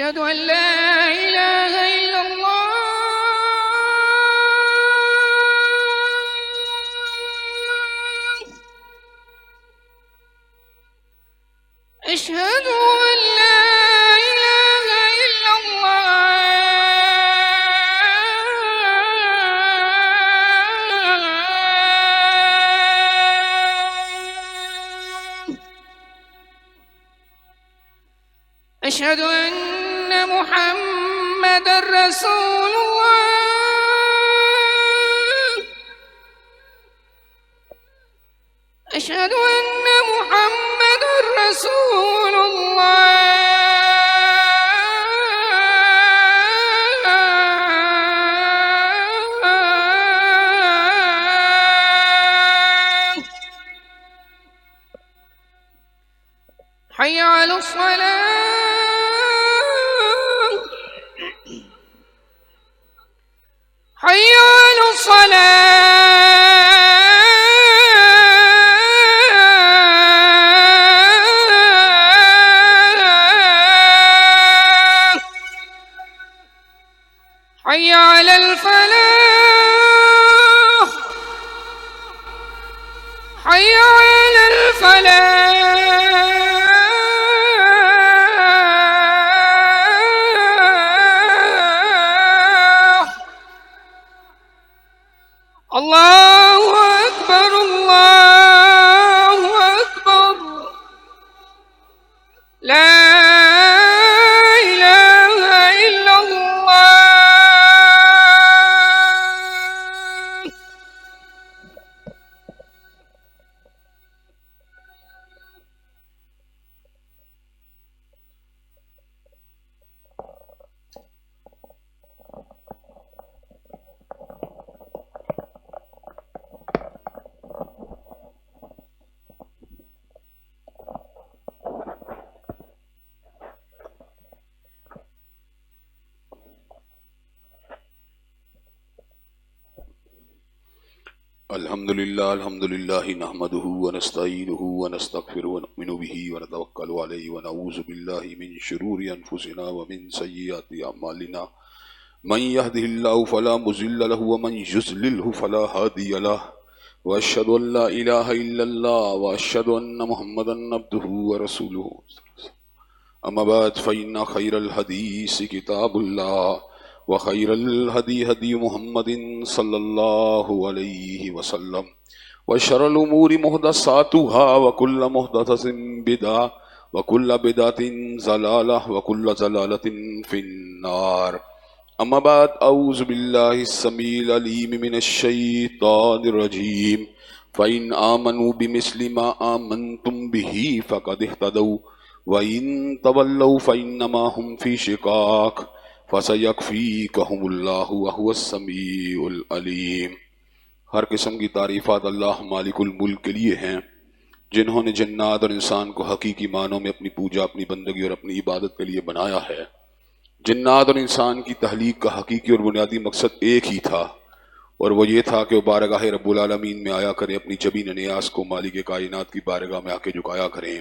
أشهد أن لا إله إلا الله أشهد أن لا إله إلا الله أشهد أن محمدًا رسول الله أشهد أن محمدًا رسول الله حي على الصلاة حي على الصلاة حي على الفلاح حي على الفلاح الله أكبر الله أكبر لا إله إلا الله الحمد لله نحمده ونستعينه ونستغفره ونؤمن به ونتوكل عليه ونعوذ بالله من شرور أنفسنا ومن سيئات أعمالنا من يهده الله فلا مضل له ومن يضلل فلا هادي له وأشهد أن لا إله إلا الله وأشهد أن محمدا عبده ورسوله أما بعد فإن خير الحديث كتاب الله وخير الهدي هدي محمد صلى الله عليه وسلم وشر الأمور محدثاتها وكل محدثة بدعة وكل بدعة ضلالة وكل ضلالة في النار أما بعد أعوذ بالله السميع العليم من الشيطان الرجيم فإن آمنوا بمثل ما آمنتم به فقد اهتدوا وإن تولوا فإنما هم في شقاق فَسَيَكْفِيكَهُمُ اللَّهُ وَهُوَ السَّمِيعُ الْعَلِيمُ۔ ہر قسم کی تعریفات اللہ مالک الملک کے لیے ہیں جنہوں نے جنات اور انسان کو حقیقی معنوں میں اپنی پوجا، اپنی بندگی اور اپنی عبادت کے لیے بنایا ہے۔ جنات اور انسان کی تخلیق کا حقیقی اور بنیادی مقصد ایک ہی تھا، اور وہ یہ تھا کہ وہ بارگاہ رب العالمین میں آیا کریں، اپنی جبین نیاز کو مالک کائنات کی بارگاہ میں آ کے جھکایا کریں،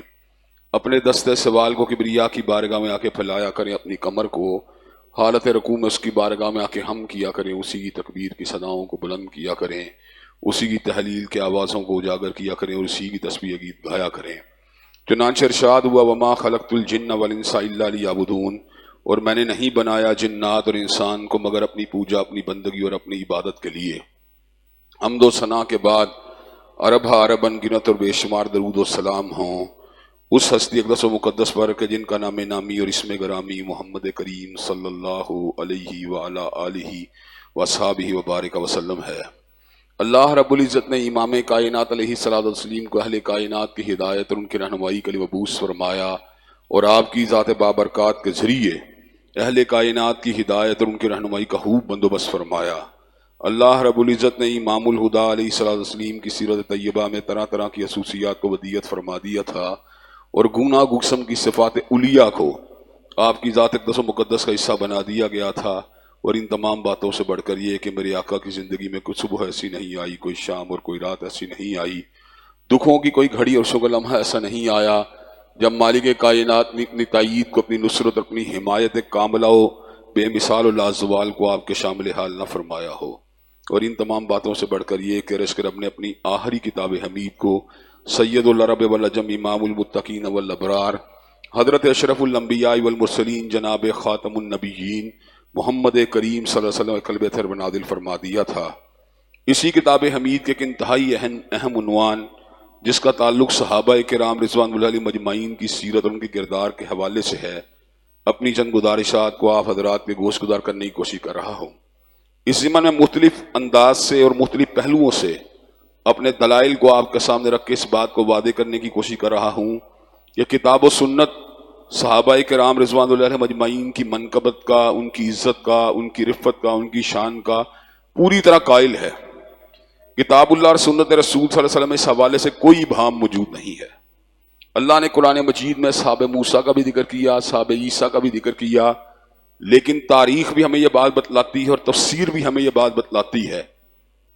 اپنے دست سوال کو کبریا کی بارگاہ میں آ کے پھیلایا کریں، اپنی کمر کو حالت رکوع میں اس کی بارگاہ میں آ کے ہم کیا کریں، اسی کی تکبیر کی صداؤں کو بلند کیا کریں، اسی کی تحلیل کے آوازوں کو اجاگر کیا کریں اور اسی کی تسبیح گیت گایا کریں۔ چنانچہ ارشاد ہوا وما خلقت الجن والانس الا لیعبدون، اور میں نے نہیں بنایا جنات اور انسان کو مگر اپنی پوجا، اپنی بندگی اور اپنی عبادت کے لیے۔ حمد و ثنا کے بعد عرب عرب انگنت اور بے شمار درود و سلام ہوں اس ہستی اقدس و مقدس پر کہ جن کا نام نامی اور اسم گرامی محمد کریم صلی اللہ علیہ وعلی آلہ واصحابہ وبارک وسلم ہے۔ اللہ رب العزت نے امام کائنات علیہ الصلوۃ والتسلیم کو اہل کائنات کی ہدایت اور ان کی رہنمائی کے لیے مبعوث فرمایا، اور آپ کی ذات بابرکات کے ذریعے اہل کائنات کی ہدایت اور ان کی رہنمائی کا خوب بندوبست فرمایا۔ اللہ رب العزت نے امام الہدا علیہ الصلوۃ والتسلیم کی سیرت طیبہ میں طرح طرح کی خصوصیات کو ودیت فرما دیا تھا، اور گونا گسم کی صفات علیہ کو آپ کی ذات اقدس و مقدس کا حصہ بنا دیا گیا تھا۔ اور ان تمام باتوں سے بڑھ کر یہ کہ میرے آقا کی زندگی میں کوئی صبح ایسی نہیں آئی، کوئی شام اور کوئی رات ایسی نہیں آئی، دکھوں کی کوئی گھڑی اور شغل لمحہ ایسا نہیں آیا جب مالک کائنات نے اپنی تائید کو، اپنی نصرت اور اپنی حمایت کاملہ و بے مثال و لازوال کو آپ کے شامل حال نہ فرمایا ہو۔ اور ان تمام باتوں سے بڑھ کر یہ کہ رشک رب نے اپنی آخری کتاب حمید کو سید العرب والعجم امام المتقین والابرار حضرت اشرف الانبیاء والمرسلین جناب خاتم النبیین محمد کریم صلی اللہ علیہ وسلم قلب اطہر پر نازل فرما دیا تھا۔ اسی کتاب حمید کے ایک انتہائی اہم عنوان، جس کا تعلق صحابہ کرام رضوان اللہ علیہم مجمعین کی سیرت اور ان کے کردار کے حوالے سے ہے، اپنی چند گزارشات کو آپ حضرات کے گوش گزار کرنے کی کوشش کر رہا ہوں۔ اس ضمن میں مختلف انداز سے اور مختلف پہلوؤں سے اپنے دلائل کو آپ کے سامنے رکھ کے اس بات کو واضح کرنے کی کوشش کر رہا ہوں کہ کتاب و سنت صحابہ کرام رضوان اللہ علیہم مجمعین کی منقبت کا، ان کی عزت کا، ان کی رفت کا، ان کی شان کا پوری طرح قائل ہے۔ کتاب اللہ اور سنت رسول صلی اللہ علیہ وسلم اس حوالے سے کوئی ابہام موجود نہیں ہے۔ اللہ نے قرآن مجید میں اصحاب موسیٰ کا بھی ذکر کیا، اصحاب عیسیٰ کا بھی ذکر کیا، لیکن تاریخ بھی ہمیں یہ بات بتلاتی ہے اور تفسیر بھی ہمیں یہ بات بتلاتی ہے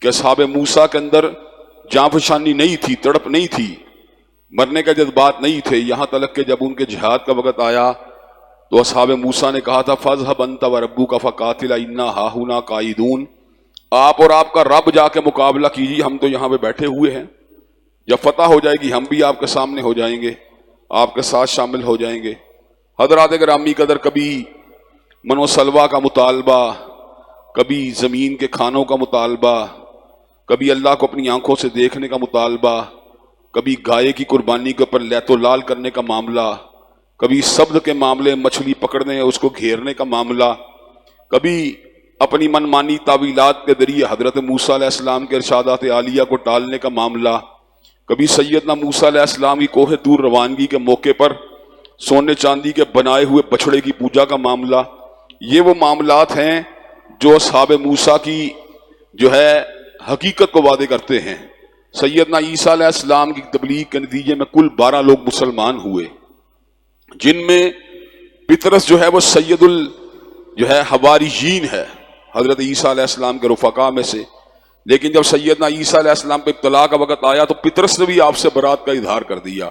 کہ اصحاب موسیٰ کے اندر جاں فشانی نہیں تھی، تڑپ نہیں تھی، مرنے کا جذبات نہیں تھے، یہاں تک کہ جب ان کے جہاد کا وقت آیا تو اصحاب موسیٰ نے کہا تھا فَاذْهَبْ أَنْتَ وَرَبُّكَ فَقَاتِلَا إِنَّا هَاهُنَا قَاعِدُونَ، آپ اور آپ کا رب جا کے مقابلہ کیجیے، ہم تو یہاں پہ بیٹھے ہوئے ہیں، جب فتح ہو جائے گی ہم بھی آپ کے سامنے ہو جائیں گے، آپ کے ساتھ شامل ہو جائیں گے۔ حضرات گرامی قدر، کبھی منو سلوا کا مطالبہ، کبھی زمین کے کھانوں کا مطالبہ، کبھی اللہ کو اپنی آنکھوں سے دیکھنے کا مطالبہ، کبھی گائے کی قربانی کے اوپر لیت و لال کرنے کا معاملہ، کبھی صبر کے معاملے، مچھلی پکڑنے اس کو گھیرنے کا معاملہ، کبھی اپنی من مانی تعویلات کے ذریعے حضرت موسیٰ علیہ السلام کے ارشادات عالیہ کو ٹالنے کا معاملہ، کبھی سیدنا موسیٰ علیہ السلام کی کوہ طور روانگی کے موقع پر سونے چاندی کے بنائے ہوئے بچھڑے کی پوجا کا معاملہ۔ یہ وہ معاملات ہیں جو اصحاب موسیٰ کی جو ہے حقیقت کو واضح کرتے ہیں۔ سیدنا عیسیٰ علیہ السلام کی تبلیغ کے نتیجے میں کل 12 لوگ مسلمان ہوئے، جن میں پطرس جو ہے وہ سید حواریین ہے، حضرت عیسیٰ علیہ السلام کے رفقا میں سے۔ لیکن جب سیدنا عیسیٰ علیہ السلام پہ ابتلا کا وقت آیا تو پطرس نے بھی آپ سے برات کا اظہار کر دیا،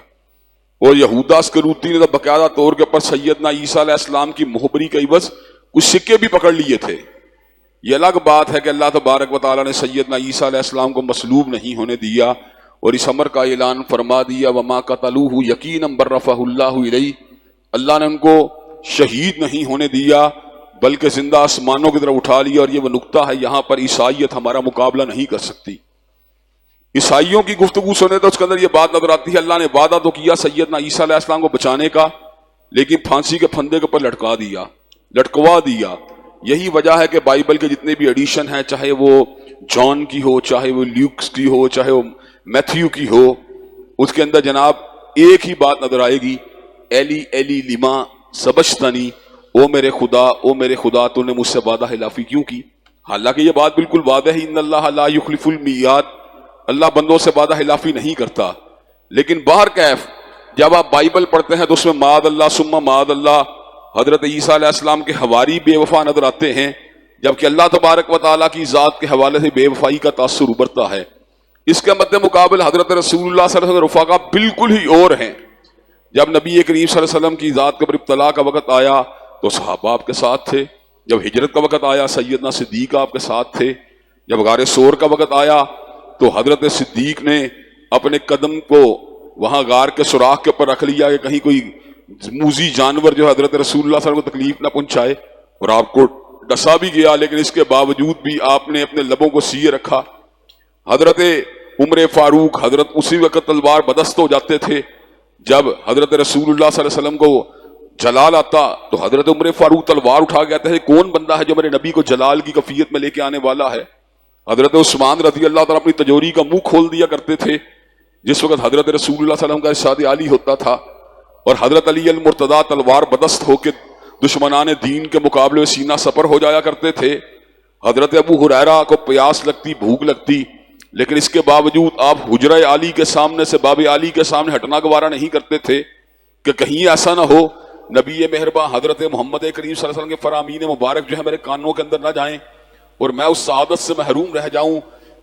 اور یہودا اسکروتی نے تو باقاعدہ طور کے اوپر سیدنا عیسیٰ علیہ السلام کی مخبری کے عوض کچھ سکے بھی پکڑ لیے تھے۔ یہ الگ بات ہے کہ اللہ تبارک و تعالیٰ نے سیدنا عیسیٰ علیہ السلام کو مصلوب نہیں ہونے دیا اور اس امر کا اعلان فرما دیا وما قتلوہ یقینا بل رفعہ اللہ الیہ، اللہ نے ان کو شہید نہیں ہونے دیا بلکہ زندہ آسمانوں کی طرف اٹھا لیا۔ اور یہ وہ نقطہ ہے، یہاں پر عیسائیت ہمارا مقابلہ نہیں کر سکتی۔ عیسائیوں کی گفتگو سنے تو اس کے اندر یہ بات نظر آتی ہے، اللہ نے وعدہ تو کیا سیدنا عیسیٰ علیہ السلام کو بچانے کا، لیکن پھانسی کے پھندے کے اوپر لٹکوا دیا۔ یہی وجہ ہے کہ بائبل کے جتنے بھی ایڈیشن ہیں، چاہے وہ جان کی ہو، چاہے وہ لیوکس کی ہو، چاہے وہ میتھیو کی ہو، اس کے اندر جناب ایک ہی بات نظر آئے گی، ایلی ایلی لما سبشتنی، او میرے خدا تو نے مجھ سے وعدہ خلافی کیوں کی؟ حالانکہ یہ بات بالکل واضح ہے، ان اللہ لا یخلف المیعاد، اللہ بندوں سے وعدہ خلافی نہیں کرتا۔ لیکن باہر کیف جب آپ بائبل پڑھتے ہیں تو اس میں معاذ اللہ ثم معاذ اللہ حضرت عیسیٰ علیہ السلام کے حواری بے وفا نظر آتے ہیں، جبکہ اللہ تبارک و تعالیٰ کی ذات کے حوالے سے بے وفائی کا تاثر ابھرتا ہے۔ اس کے مد مقابل حضرت رسول اللہ صلی اللہ علیہ وسلم رفقا بالکل ہی اور ہیں۔ جب نبی کریم صلی اللہ علیہ وسلم کی ذات کے اوپر ابتلا کا وقت آیا تو صحابہ آپ کے ساتھ تھے، جب ہجرت کا وقت آیا سیدنا صدیق آپ کے ساتھ تھے، جب غار سور کا وقت آیا تو حضرت صدیق نے اپنے قدم کو وہاں غار کے سوراخ کے اوپر رکھ لیا کہ کہیں کوئی موذی جانور جو حضرت رسول اللہ صلی اللہ علیہ وسلم کو تکلیف نہ پہنچائے، اور آپ کو ڈسا بھی گیا، لیکن اس کے باوجود بھی آپ نے اپنے لبوں کو سیے رکھا۔ حضرت عمر فاروق حضرت اسی وقت تلوار بدست ہو جاتے تھے، جب حضرت رسول اللہ صلی اللہ علیہ وسلم کو جلال آتا تو حضرت عمر فاروق تلوار اٹھا کے کہتے تھے کون بندہ ہے جو میرے نبی کو جلال کی کیفیت میں لے کے آنے والا ہے۔ حضرت عثمان رضی اللہ تعالیٰ اپنی تجوری کا منہ کھول دیا کرتے تھے جس وقت حضرت رسول اللہ صلی اللہ علیہ وسلم کا ارشاد عالی ہوتا تھا، اور حضرت علی المرتضیٰ تلوار بدست ہو کے دشمنان دین کے مقابلے میں سینہ سپر ہو جایا کرتے تھے۔ حضرت ابو ہریرہ کو پیاس لگتی، بھوک لگتی، لیکن اس کے باوجود آپ حجرہ عالی کے سامنے سے باب عالی کے سامنے ہٹنا گوارا نہیں کرتے تھے کہ کہیں ایسا نہ ہو نبی مہرباں حضرت محمد کریم صلی اللہ علیہ وسلم کے فرامین مبارک جو ہے میرے کانوں کے اندر نہ جائیں اور میں اس سعادت سے محروم رہ جاؤں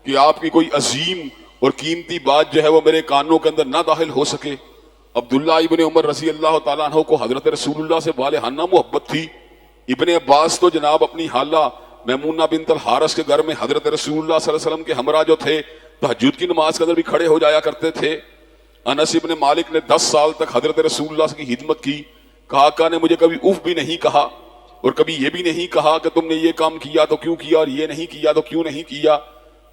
کہ آپ کی کوئی عظیم اور قیمتی بات جو ہے وہ میرے کانوں کے اندر نہ داخل ہو سکے۔ عبداللہ ابن عمر رضی اللہ تعالیٰ عنہ کو حضرت رسول اللہ سے والہانہ محبت تھی. ابن عباس تو جناب اپنی خالہ میمونہ بنت الحارث کے گھر میں حضرت رسول اللہ صلی اللہ علیہ وسلم کے ہمراہ جو تھے تہجد کی نماز کے اندر بھی کھڑے ہو جایا کرتے تھے. انس ابن مالک نے 10 سال تک حضرت رسول اللہ کی خدمت کی. کہا آقا نے مجھے کبھی اف بھی نہیں کہا اور کبھی یہ بھی نہیں کہا کہ تم نے یہ کام کیا تو کیوں کیا اور یہ نہیں کیا تو کیوں نہیں کیا.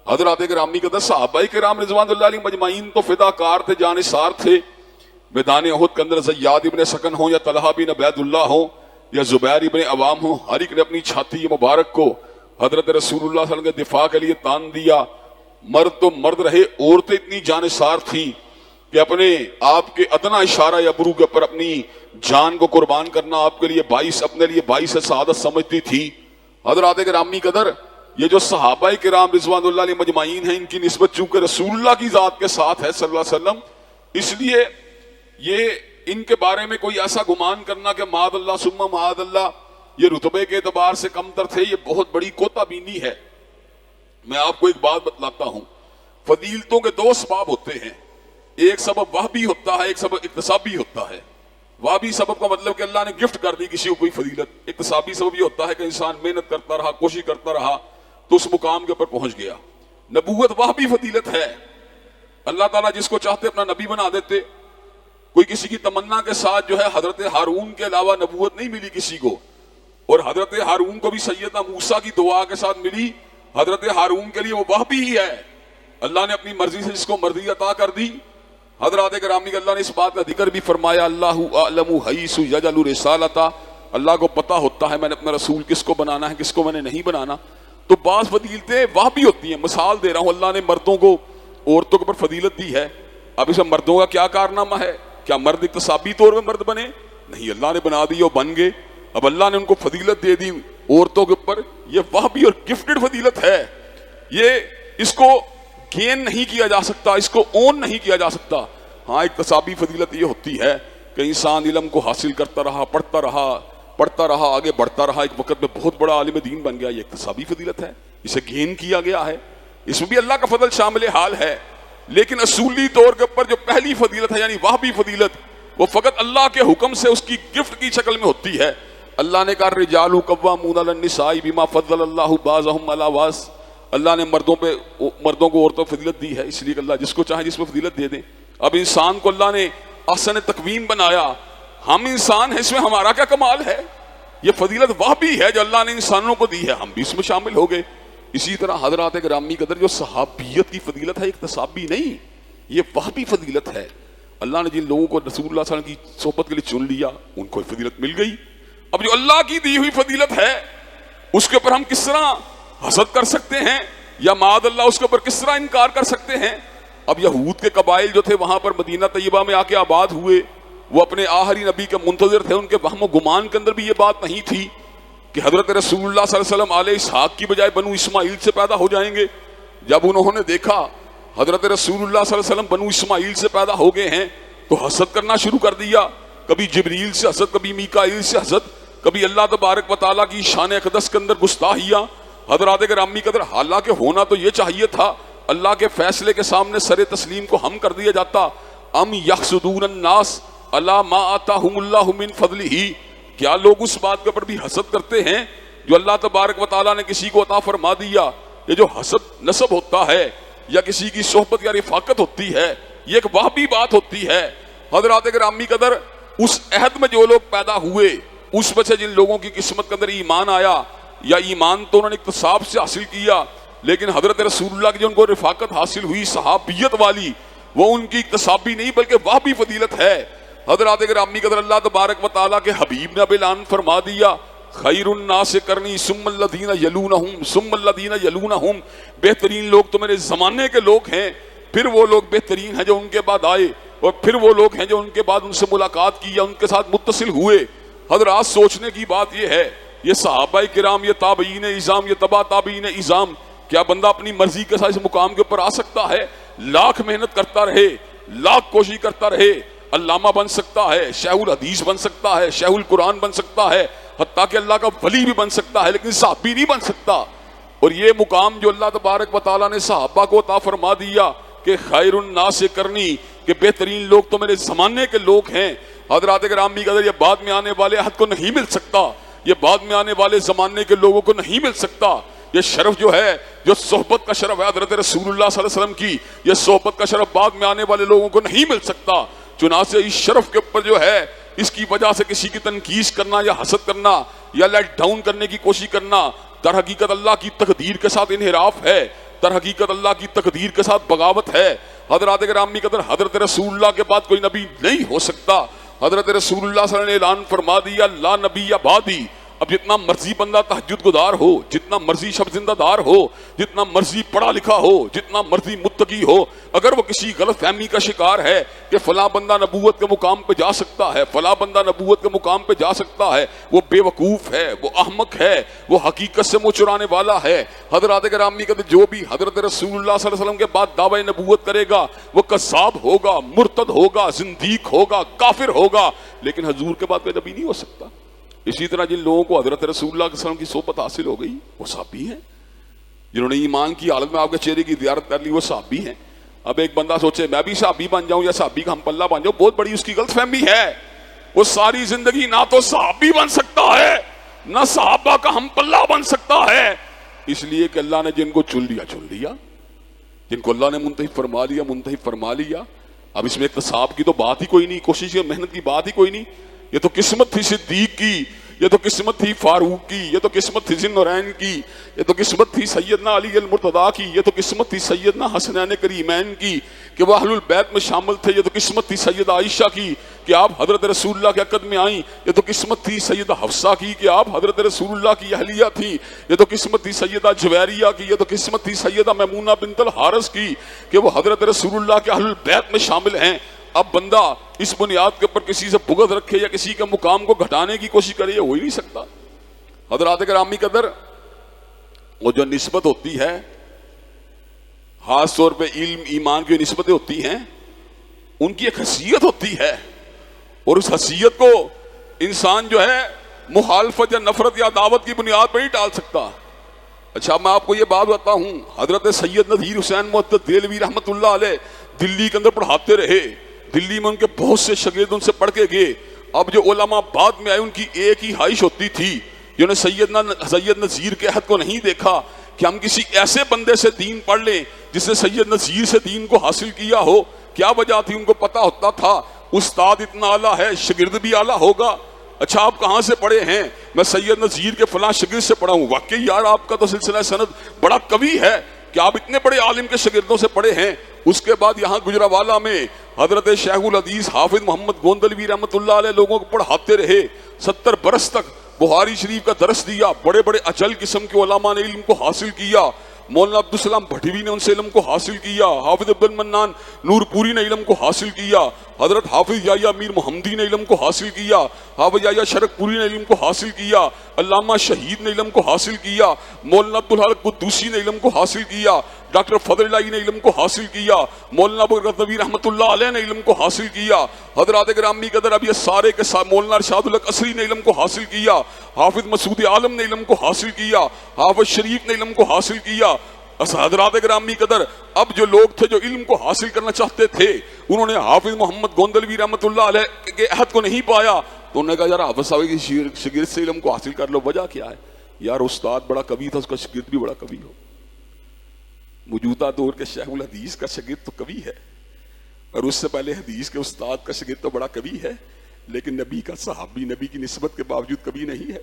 حضرات گرامی قدر صحابہ کرام رضوان اللہ علیہ مجمعین تو فداکار تھے، جانثار تھے. میدان احد کے اندر زیاد ابن سکن ہوں یا طلحہ بن عبید اللہ ہوں یا زبیر ابن عوام ہوں، ہر ایک نے اپنی چھاتی مبارک کو حضرت رسول اللہ صلی اللہ علیہ وسلم کے دفاع کے لیے تان دیا. مرد تو مرد رہے، عورتیں اتنی جانثار تھیں کہ اپنے آپ کے ادنا اشارہ یا برو کے اوپر اپنی جان کو قربان کرنا آپ کے لیے اپنے لیے باعث سعادت سمجھتی تھی. حضرات گرامی قدر یہ جو صحابہ کرام رضوان اللہ علیہ مجمعین ہیں، ان کی نسبت چونکہ رسول اللہ کی ذات کے ساتھ ہے صلی اللہ علیہ وسلم، اس لیے یہ ان کے بارے میں کوئی ایسا گمان کرنا کہ معاذ اللہ ثم معاذ اللہ یہ رتبے کے اعتبار سے کم تر تھے، یہ بہت بڑی کوتا بینی ہے. میں آپ کو ایک بات بتلاتا ہوں، فضیلتوں کے 2 سبب ہوتے ہیں. ایک سبب وہبی ہوتا ہے، ایک سبب اکتسابی ہوتا ہے. وہبی سبب کا مطلب کہ اللہ نے گفٹ کر دی کسی کو کوئی فضیلت. اکتسابی سبب یہ ہوتا ہے کہ انسان محنت کرتا رہا، کوشش کرتا رہا تو اس مقام کے اوپر پہنچ گیا. نبوت وہبی فضیلت ہے. اللہ تعالیٰ جس کو چاہتے اپنا نبی بنا دیتے. کوئی کسی کی تمنا کے ساتھ جو ہے حضرت ہارون کے علاوہ نبوت نہیں ملی کسی کو، اور حضرت ہارون کو بھی سیدنا موسیٰ کی دعا کے ساتھ ملی. حضرت ہارون کے لیے وہ وہبی ہی ہے. اللہ نے اپنی مرضی سے جس کو مرضی عطا کر دی. حضرات گرامی اللہ نے اس بات کا ذکر بھی فرمایا، اللہ اعلم حیث یجعل رسالتہ، اللہ کو پتا ہوتا ہے میں نے اپنا رسول کس کو بنانا ہے کس کو میں نے نہیں بنانا. تو بعض فضیلتیں وہبی ہوتی ہیں. مثال دے رہا ہوں، اللہ نے مردوں کو عورتوں کے اوپر فضیلت دی ہے. اب اس میں مردوں کا کیا کارنامہ ہے؟ کیا مرد اقتصابی طور پہ مرد بنے؟ نہیں، اللہ نے بنا دی اور بن گئے. اب اللہ نے ان کو فضیلت دے دی عورتوں کے اوپر. یہ وہبی اور گفٹڈ فضیلت ہے. یہ اس کو گین نہیں کیا جا سکتا، اس کو اون نہیں کیا جا سکتا. ہاں اقتصابی فضیلت یہ ہوتی ہے کہ انسان علم کو حاصل کرتا رہا، پڑھتا رہا، آگے بڑھتا رہا، ایک وقت میں بہت بڑا عالم دین بن گیا. یہ اقتصابی فضیلت ہے، اسے گین کیا گیا ہے. اس میں بھی اللہ کا فضل شامل حال ہے. لیکن اصولی طور کے اوپر جو پہلی فضیلت ہے یعنی وہبی فضیلت، وہ فقط اللہ کے حکم سے اس کی گفٹ کی شکل میں ہوتی ہے. اللہ نے کہا الرجال قوامون علی النساء بما فضل اللہ بعضهم علی بعض. اللہ نے مردوں کو عورتوں کو فضیلت دی ہے، اس لیے کہ اللہ جس کو چاہے جس میں فضیلت دے دیں. اب انسان کو اللہ نے احسن تقویم بنایا، ہم انسان ہیں، اس میں ہمارا کیا کمال ہے؟ یہ فضیلت وہبی ہے جو اللہ نے انسانوں کو دی ہے، ہم بھی اس میں شامل ہو گئے. اسی طرح حضرات گرامی قدر جو صحابیت کی فضیلت ہے اقتصابی نہیں، یہ وہبی فضیلت ہے. اللہ نے جن لوگوں کو رسول اللہ صلی اللہ علیہ وسلم کی صحبت کے لیے چن لیا ان کو فضیلت مل گئی. اب جو اللہ کی دی ہوئی فضیلت ہے اس کے اوپر ہم کس طرح حسد کر سکتے ہیں یا معاذ اللہ اس کے اوپر کس طرح انکار کر سکتے ہیں؟ اب یہود کے قبائل جو تھے وہاں پر مدینہ طیبہ میں آ کے آباد ہوئے، وہ اپنے آخری نبی کے منتظر تھے. ان کے وہم و گمان کے اندر بھی یہ بات نہیں تھی کہ حضرت رسول اللہ صلی اللہ علیہ وسلم آل اسحاق کی بجائے بنو اسماعیل سے پیدا ہو جائیں گے. جب انہوں نے دیکھا حضرت رسول اللہ صلی اللہ علیہ وسلم بنو اسماعیل سے پیدا ہو گئے ہیں تو حسد کرنا شروع کر دیا. کبھی جبریل سے حسد، کبھی میکائیل سے حسد، کبھی اللہ تبارک و تعالیٰ کی شان اقدس کے اندر گستاخیاں. حضرات گرامی قدر حالانکہ ہونا تو یہ چاہیے تھا اللہ کے فیصلے کے سامنے سر تسلیم کو ہم کر دیا جاتا. ام یحسدون الناس علی ما آتاہم اللہ من فضلہ، کیا لوگ اس بات کے اوپر بھی حسد کرتے ہیں جو اللہ تبارک و تعالیٰ نے کسی کو عطا فرما دیا؟ یہ جو حسد نسب ہوتا ہے یا کسی کی صحبت یا رفاقت ہوتی ہے، یہ ایک وہبی بات ہوتی ہے. حضرات گرامی قدر اس عہد میں جو لوگ پیدا ہوئے، اس میں سے جن لوگوں کی قسمت کے اندر ایمان آیا، یا ایمان تو انہوں نے اقتصاب سے حاصل کیا، لیکن حضرت رسول اللہ کی جو ان کو رفاقت حاصل ہوئی صحابیت والی، وہ ان کی اقتصابی نہیں بلکہ وہبی فضیلت ہے. حضرات گرامی قدر اللہ تبارک و تعالیٰ کے حبیب نے اعلان فرما دیا خیر الناس کرنی ثم الذین یلونہم ثم الذین یلونہم، بہترین لوگ تو میرے زمانے کے لوگ ہیں، پھر وہ لوگ بہترین ہیں جو ان کے بعد آئے، اور پھر وہ لوگ ہیں جو ان کے بعد ان سے ملاقات کی یا ان کے ساتھ متصل ہوئے. حضرات سوچنے کی بات یہ ہے، یہ صحابہ کرام، یہ تابعین اعظام، یہ تبع تابعین اعظام، کیا بندہ اپنی مرضی کے ساتھ اس مقام کے اوپر آ سکتا ہے؟ لاکھ محنت کرتا رہے، لاکھ کوشش کرتا رہے، علامہ بن سکتا ہے، شیخ الحدیث بن سکتا ہے، شیخ القرآن بن سکتا ہے، حتیٰ کہ اللہ کا ولی بھی بن سکتا ہے، لیکن صحابی نہیں بن سکتا. اور یہ مقام جو اللہ تبارک و تعالیٰ نے صحابہ کو عطا فرما دیا کہ خیر الناس کرنی، کہ کہ بہترین لوگ تو میرے زمانے کے لوگ ہیں. حضرات گرامی قدر یہ بعد میں آنے والے عہد کو نہیں مل سکتا, یہ بعد میں آنے والے زمانے کے لوگوں کو نہیں مل سکتا. یہ شرف جو ہے, جو صحبت کا شرف ہے حضرت رسول اللہ صلی اللہ علیہ وسلم کی, یہ صحبت کا شرف بعد میں آنے والے لوگوں کو نہیں مل سکتا. چنانچہ اس شرف کے اوپر جو ہے اس کی وجہ سے کسی کی تنقید کرنا یا حسد کرنا یا لیٹ ڈاؤن کرنے کی کوشش کرنا در حقیقت اللہ کی تقدیر کے ساتھ انحراف ہے, در حقیقت اللہ کی تقدیر کے ساتھ بغاوت ہے. حضرات گرامی قدر حضرت رسول اللہ کے بعد کوئی نبی نہیں ہو سکتا. حضرت رسول اللہ صلی اللہ علیہ وسلم نے اعلان فرما دیا لا نبی بعدی. اب جتنا مرضی بندہ تہجد گزار ہو, جتنا مرضی شب زندہ دار ہو, جتنا مرضی پڑھا لکھا ہو, جتنا مرضی متقی ہو, اگر وہ کسی غلط فہمی کا شکار ہے کہ فلاں بندہ نبوت کے مقام پہ جا سکتا ہے, فلاں بندہ نبوت کے مقام پہ جا سکتا ہے, وہ بے وقوف ہے, وہ احمق ہے, وہ حقیقت سے منہ چرانے والا ہے. حضرات گرامی کہتے جو بھی حضرت رسول اللہ صلی اللہ علیہ وسلم کے بعد دعوی نبوت کرے گا وہ کذاب ہوگا, مرتد ہوگا, زندیق ہوگا, کافر ہوگا, لیکن حضور کے بعد کوئی نبی نہیں ہو سکتا. اسی طرح جن لوگوں کو حضرت رسول اللہ علیہ وسلم کی صحبت حاصل ہو گئی وہ صحابی ہیں. جنہوں نے ایمان کی حالت میں آپ کے چہرے کی زیارت کر لی وہ صحابی ہیں. اب ایک بندہ سوچے میں بھی صحابی بن جاؤں یا صحابی کا ہم پلہ بن جاؤں, بہت بڑی اس کی غلط فہمی ہے. وہ ساری زندگی نہ تو صحابی بن سکتا ہے نہ صحابہ کا ہم پلہ بن سکتا ہے, اس لیے کہ اللہ نے جن کو چن لیا, جن کو اللہ نے منتخب فرما لیا. اب اس میں اقتصاب کی تو بات ہی کوئی نہیں, کوشش یا محنت کی بات ہی کوئی نہیں. یہ تو قسمت تھی صدیق کی, یہ تو قسمت تھی فاروق کی, یہ تو قسمت تھی ذوالنورین کی, یہ تو قسمت تھی سیدنا علی المرتضیٰ کی, یہ تو قسمت تھی سیدنا حسنین کریمین کی کہ وہ اہل البیت میں شامل تھے, یہ تو قسمت تھی سیدہ عائشہ کی کہ آپ حضرت رسول اللہ کے عقد میں آئیں, یہ تو قسمت تھی سیدہ حفصہ کی کہ آپ حضرت رسول اللہ کی اہلیہ تھی, یہ تو قسمت تھی سیدہ جویریہ کی, یہ تو قسمت تھی سیدہ میمونہ بنت الحارث کی کہ وہ حضرت رسول اللہ کے اہل البیت میں شامل ہیں. اب بندہ اس بنیاد کے اوپر کسی سے بغض رکھے یا کسی کے مقام کو گھٹانے کی کوشش کرے, یہ ہو ہی نہیں سکتا. حضرات گرامی قدر وہ جو نسبت ہوتی ہے خاص طور پہ علم ایمان کی نسبتیں ہوتی ہیں ان کی ایک حیثیت ہوتی ہے, اور اس حیثیت کو انسان جو ہے مخالفت یا نفرت یا عداوت کی بنیاد پر نہیں ٹال سکتا. اچھا میں آپ کو یہ بات بتاتا ہوں, حضرت سید نذیر حسین محدث دہلوی رحمۃ اللہ علیہ دلی کے اندر پڑھاتے رہے, دلی میں ان کے بہت سے شاگرد ان سے پڑھ کے گئے. اب جو علماء بعد میں آئے ان کی ایک ہی خواہش ہوتی تھی, جنہوں نے سید نذیر کے عہد کو نہیں دیکھا کہ ہم کسی ایسے بندے سے دین پڑھ لیں جس نے سید نذیر سے دین کو حاصل کیا ہو. کیا وجہ تھی؟ ان کو پتا ہوتا تھا استاد اتنا اعلیٰ ہے شاگرد بھی اعلیٰ ہوگا. اچھا آپ کہاں سے پڑھے ہیں؟ میں سید نذیر کے فلاں شاگرد سے پڑھا ہوں. واقعی یار آپ کا تو سلسلہ سند بڑا قوی ہے کہ آپ اتنے بڑے عالم کے شاگردوں سے پڑھے ہیں. اس کے بعد یہاں گجرانوالہ میں حضرت شیخ الحدیث حافظ محمد گوندلوی رحمۃ اللہ علیہ لوگوں کو پڑھاتے رہے. 70 برس تک بخاری شریف کا درس دیا. بڑے بڑے اجل قسم کے علماء نے علم کو حاصل کیا. مولانا عبدالسلام بھٹوی نے ان سے علم کو حاصل کیا. حافظ عبد المنان نور پوری نے علم کو حاصل کیا. حضرت حافظ یحییٰ میر محمدی نے علم کو حاصل کیا. حافظ یحییٰ شرق پوری نے علم کو حاصل کیا. علامہ شہید نے علم کو حاصل کیا. مولانا عبدالحق قدوسی نے علم کو حاصل کیا. ڈاکٹر فضل الہی نے علم کو حاصل کیا. مولانا ابو غزنوی رحمۃ اللہ علیہ نے علم کو حاصل کیا. حضرات گرامی قدر اب یہ سارے کے ساتھ مولانا ارشاد الحق قصری نے علم کو حاصل کیا. حافظ مسعود عالم نے علم کو حاصل کیا. حافظ شریف نے علم کو حاصل کیا. حضرات گرامی قدر اب جو لوگ تھے جو علم کو حاصل کرنا چاہتے تھے انہوں نے حافظ محمد گوندلوی رحمۃ اللہ علیہ کے عہد کو نہیں پایا تو انہوں نے کہا یار حافظ صاحب کی شاگرد سے علم کو حاصل کر لو. وجہ کیا ہے؟ یار استاد بڑا قوی تھا, اس کا شاگرد بھی بڑا قوی ہو. موجودہ دور کے شیخ الحدیث کا شاگرد تو قوی ہے اور اس سے پہلے حدیث کے استاد کا شاگرد تو بڑا قوی ہے, لیکن نبی کا صحابی نبی کی نسبت کے باوجود قوی نہیں ہے.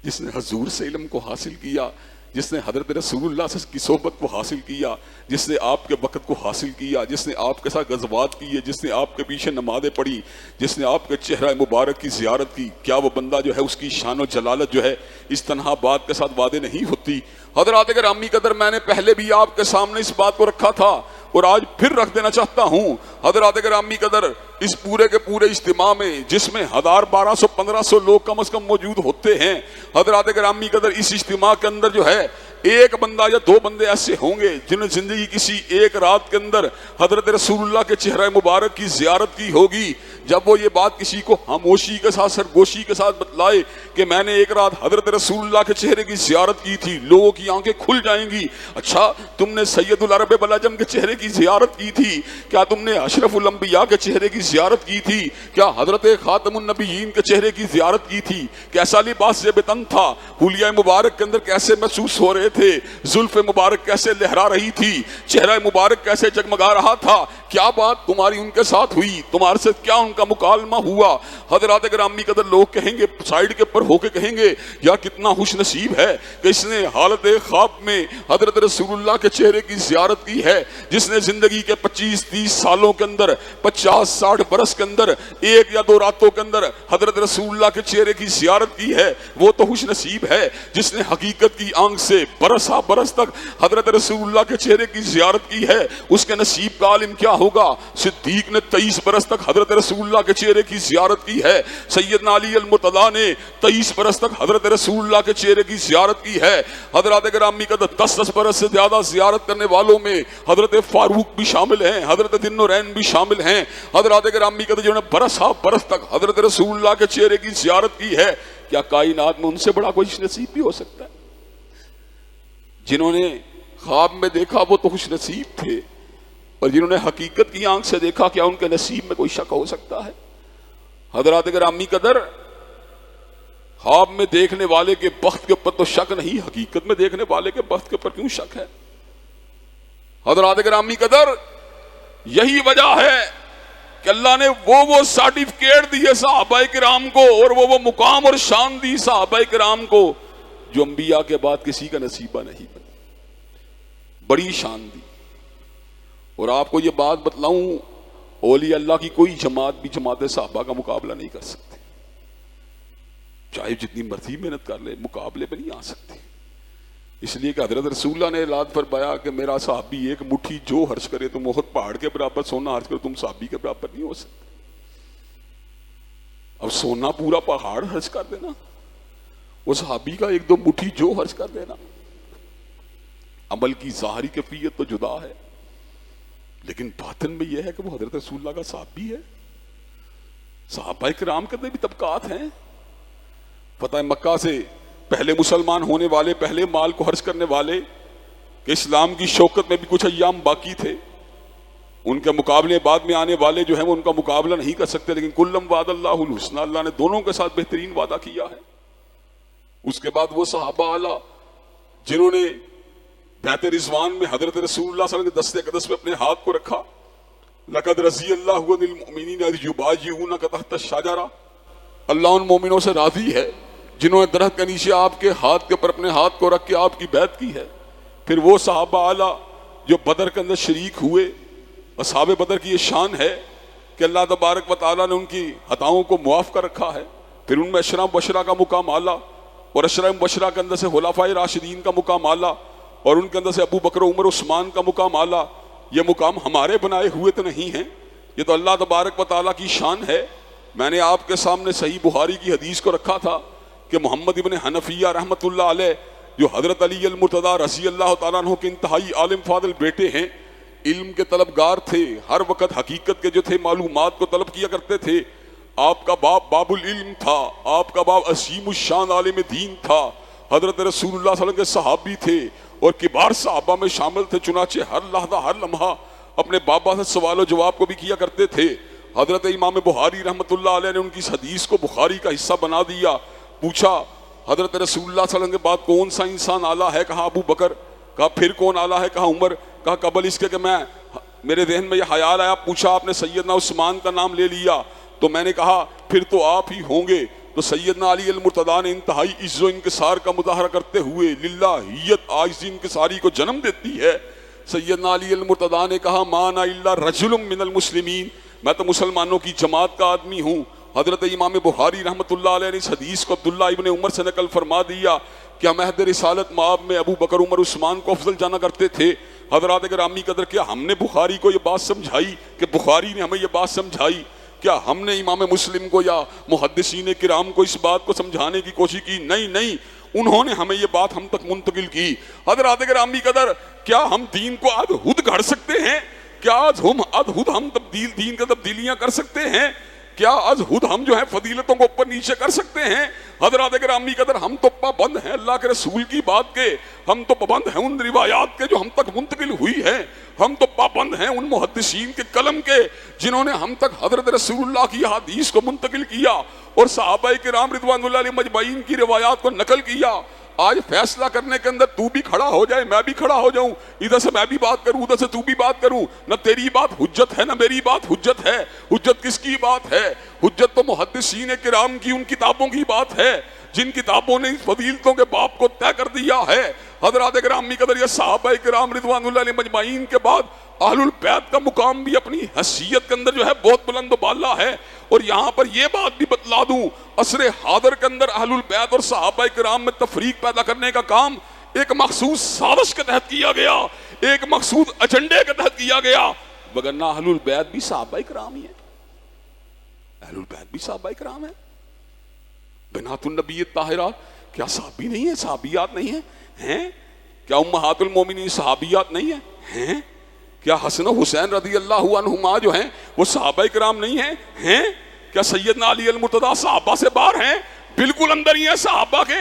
جس نے حضور سے علم کو حاصل کیا, جس نے حضرت رسول اللہ کی صحبت کو حاصل کیا, جس نے آپ کے وقت کو حاصل کیا, جس نے آپ کے ساتھ غزوات کیے, جس نے آپ کے پیچھے نمازیں پڑھی, جس نے آپ کے چہرہ مبارک کی زیارت کی, کیا وہ بندہ جو ہے اس کی شان و جلالت جو ہے اس تنہا بات کے ساتھ وعدے نہیں ہوتی؟ حضرات گرامی قدر میں نے پہلے بھی آپ کے سامنے اس بات کو رکھا تھا اور آج پھر رکھ دینا چاہتا ہوں. حضرات گرامی قدر اس پورے کے پورے اجتماع میں جس میں 1000 1200 1500 لوگ کم از کم موجود ہوتے ہیں, حضرات گرامی قدر اس اجتماع کے اندر جو ہے ایک بندہ یا 2 بندے ایسے ہوں گے جنہوں نے زندگی کسی ایک رات کے اندر حضرت رسول اللہ کے چہرہ مبارک کی زیارت کی ہوگی, جب وہ یہ بات کسی کو خاموشی کے ساتھ سرگوشی کے ساتھ بتلائے کہ میں نے ایک رات حضرت رسول اللہ کے چہرے کی زیارت کی تھی، لوگوں کی آنکھیں کھل جائیں گی. اچھا تم نے سید العرب والعجم کے چہرے کی زیارت کی تھی؟ کیا تم نے اشرف الانبیاء کے چہرے کی زیارت کی تھی؟ کیا حضرت خاتم النبیین کے چہرے کی زیارت کی تھی؟ کیسا لباس زیب تن تھا؟ حلیہ مبارک کے اندر کیسے محسوس ہو رہے تھے؟ زلف مبارک کیسے لہرا رہی تھی؟ چہرہ مبارک کیسے جگمگا رہا تھا؟ کیا بات تمہاری ان کے ساتھ ہوئی؟ تمہارے سے کیا ان کا مکالمہ ہوا؟ حضرات گرامی قدر لوگ کہیں گے، سائیڈ کے پر ہو کے کہیں گے، یا کتنا خوش نصیب ہے کہ اس نے حالت خواب میں حضرت رسول اللہ کے چہرے کی زیارت کی ہے. جس نے زندگی کے 25-30 سالوں کے اندر، 50-60 برس کے اندر، ایک یا دو راتوں کے اندر حضرت رسول اللہ کے چہرے کی زیارت کی ہے، وہ تو خوش نصیب ہے. جس نے حقیقت کی آنکھ سے برس ہا برس تک حضرت رسول اللہ کے چہرے کی زیارت کی ہے، اس کے نصیب کا عالم کیا ہوگا؟ صدیق نے 23 برس تک حضرت رسول اللہ کے چہرے کی زیارت کی ہے. سیدنا علی المرتضیٰ نے 23 برس تک حضرت رسول اللہ کے چہرے کی زیارت کی ہے. حضرات گرامی قدر 10 برس سے زیادہ زیارت کرنے والوں میں حضرت فاروق بھی شامل ہیں، حضرت ذی النورین بھی شامل ہیں. حضرات گرامی قدر جنہوں نے برس ہا برس تک حضرت رسول اللہ کے چہرے کی زیارت کی ہے، کیا کائنات میں ان سے بڑا کوئی خوش نصیب بھی ہو سکتا ہے؟ جنہوں نے خواب میں دیکھا وہ تو خوش نصیب تھے، اور جنہوں نے حقیقت کی آنکھ سے دیکھا کیا ان کے نصیب میں کوئی شک ہو سکتا ہے؟ حضرات گرامی قدر خواب میں دیکھنے والے کے بخت کے اوپر تو شک نہیں، حقیقت میں دیکھنے والے کے بخت کے اوپر کیوں شک ہے؟ حضرات گرامی قدر یہی وجہ ہے کہ اللہ نے وہ سرٹیفکیٹ دیے صحابہ کرام کو، اور وہ مقام اور شان دی صحابہ کرام کو جو انبیاء کے بعد کسی کا نصیبہ نہیں بنی. بڑی شان دی. اور آپ کو یہ بات بتلاؤں، اولیاء اللہ کی کوئی جماعت بھی جماعت صحابہ کا مقابلہ نہیں کر سکتی، چاہے جتنی مرضی محنت کر لے، مقابلے میں نہیں آ سکتی. اس لیے کہ حضرت رسول اللہ نے اعلان فرمایا کہ میرا صحابی ایک مٹھی جو خرچ کرے تم احد پہاڑ کے برابر، سونا خرچ کرو تم صحابی کے برابر نہیں ہو سکتے. اب سونا پورا پہاڑ خرچ کر دینا، وہ صحابی کا ایک دو مٹھی جو خرچ کر دینا. عمل کی ظاہری کیفیت تو جدا ہے، لیکن باطن میں یہ ہے کہ وہ حضرت رسول اللہ کا صحابی ہے. صحابہ کرام کے بھی طبقات ہیں. فتح مکہ سے پہلے مسلمان ہونے والے، پہلے مال کو خرچ کرنے والے، کہ اسلام کی شوکت میں بھی کچھ ایام باقی تھے، ان کے مقابلے بعد میں آنے والے جو ہیں وہ ان کا مقابلہ نہیں کر سکتے. لیکن کلم وعد اللہ الحسنى، اللہ نے دونوں کے ساتھ بہترین وعدہ کیا ہے. اس کے بعد وہ صحابہ اعلیٰ جنہوں نے بیعت رضوان میں حضرت رسول اللہ صلی اللہ علیہ وسلم کے دست اقدس میں اپنے ہاتھ کو رکھا. لقد رضی اللہ عن المؤمنین اذ یبایعونک تحت الشجرہ، اللہ ان مومنوں سے راضی ہے جنہوں نے درخت کے نیچے آپ کے ہاتھ کے اوپر اپنے ہاتھ کو رکھ کے آپ کی بیعت کی ہے. پھر وہ صحابہ اعلیٰ جو بدر کے اندر شریک ہوئے، اصحاب بدر کی یہ شان ہے کہ اللہ تبارک و تعالیٰ نے ان کی خطاؤں کو معاف کر رکھا ہے. پھر ان میں اشرا مبشرہ کا مقام اعلیٰ، اور اشرا مبشرہ کے اندر سے خلفائے راشدین کا مقام اعلیٰ، اور ان کے اندر سے ابو بکر عمر عثمان کا مقام اعلیٰ. یہ مقام ہمارے بنائے ہوئے تو نہیں ہیں، یہ تو اللہ تبارک و تعالیٰ کی شان ہے. میں نے آپ کے سامنے صحیح بخاری کی حدیث کو رکھا تھا کہ محمد ابن حنفیہ رحمۃ اللہ علیہ، جو حضرت علی المرتضیٰ رضی اللہ تعالیٰ عنہ کے انتہائی عالم فاضل بیٹے ہیں، علم کے طلبگار تھے، ہر وقت حقیقت کے جو تھے معلومات کو طلب کیا کرتے تھے. آپ کا باپ باب العلم تھا، آپ کا باپ عظیم الشان عالم دین تھا، حضرت رسول اللہ صلی اللہ علیہ وسلم کے صحابی تھے اور کبار صحابہ میں شامل تھے. چنانچہ ہر لحظہ ہر لمحہ اپنے بابا سے سوال و جواب کو بھی کیا کرتے تھے. حضرت امام بخاری رحمۃ اللہ علیہ نے ان کی اس حدیث کو بخاری کا حصہ بنا دیا. پوچھا حضرت رسول اللہ صلی اللہ علیہ وسلم کے بعد کون سا انسان اعلیٰ ہے؟ کہا ابو بکر. کہا پھر کون اعلیٰ ہے؟ کہا عمر. کہا قبل اس کے کہ میرے ذہن میں یہ خیال آیا، پوچھا آپ نے سیدنا عثمان کا نام لے لیا تو میں نے کہا پھر تو آپ ہی ہوں گے. تو سیدنا علی المرتضیٰ نے انتہائی عز و انکسار کا مظاہرہ کرتے ہوئے، للہیت عاجزی انکساری کو جنم دیتی ہے، سیدنا علی المرتضیٰ نے کہا ما انا الا رجل من المسلمین، میں تو مسلمانوں کی جماعت کا آدمی ہوں. حضرت امام بخاری رحمۃ اللہ علیہ نے اس حدیث کو عبداللہ ابن عمر سے نقل فرما دیا کہ ہم عہد رسالت مآب میں ابو بکر عمر عثمان کو افضل جانا کرتے تھے. حضرات گرامی قدر، کیا ہم نے بخاری کو یہ بات سمجھائی کہ بخاری نے ہمیں یہ بات سمجھائی؟ کیا ہم نے امام مسلم کو یا محدثین کرام کو اس بات کو سمجھانے کی کوشش کی؟ نہیں، انہوں نے ہمیں یہ بات ہم تک منتقل کی. حضرات گرامی قدر، کیا ہم دین کو ادھود گھڑ سکتے ہیں؟ کیا ہم ادھود دین کے تبدیلیاں کر سکتے ہیں؟ کیا از خود ہم جو ہیں فضیلتوں کو اوپر نیچے کر سکتے ہیں؟ حضرات گرامی قدر ہم تو پابند ہیں اللہ کے رسول کی بات کے، ہم تو پابند ہیں ان روایات کے جو ہم تک منتقل ہوئی ہیں، ہم تو پابند ہیں ان محدثین کے قلم کے جنہوں نے ہم تک حضرت رسول اللہ کی حدیث کو منتقل کیا اور صحابہ کرام رضوان اللہ علیہ مجمعین کی روایات کو نقل کیا۔ آج فیصلہ کرنے کے اندر تو بھی کھڑا ہو جائے، میں بھی کھڑا ہو جاؤں، ادھر سے میں بھی بات کروں، ادھر سے تو بھی بات کروں، نہ تیری بات حجت ہے نہ میری بات حجت ہے۔ حجت کس کی بات ہے؟ حجت تو محدثین کرام کی ان کتابوں کی بات ہے جن کتابوں نے فضیلتوں کے باب کو طے کر دیا ہے۔ حضرات گرامی قدر یہ صحابہ کرام رضوان اللہ علیہ مجمعین کے بعد اہل البیت کا مقام بھی اپنی حیثیت کے اندر جو ہے بہت بلند و بالا ہے۔ اور یہاں پر یہ بات بھی بتلا دوں، عصر حاضر کے اندر اہل البیت اور صحابہ کرام میں تفریق پیدا کرنے کا کام ایک مخصوص سازش کے تحت کیا گیا، ایک مخصوص ایجنڈے کے تحت کیا گیا، وگرنہ اہل البیت بھی صحابہ کرام ہی ہیں، اہل البیت بھی صحابہ کرام ہیں۔ بنات النبی الطاہرات کیا صحابی نہیں ہیں، صحابیات نہیں ہیں؟ کیا امہات المومنین صحابیات نہیں ہیں؟ کیا حسن و حسین رضی اللہ عنہما جو ہیں وہ صحابہ کرام نہیں ہیں؟ کیا سیدنا علی المرتضیٰ صحابہ سے باہر ہیں؟ بالکل اندر ہی ہیں صحابہ کے۔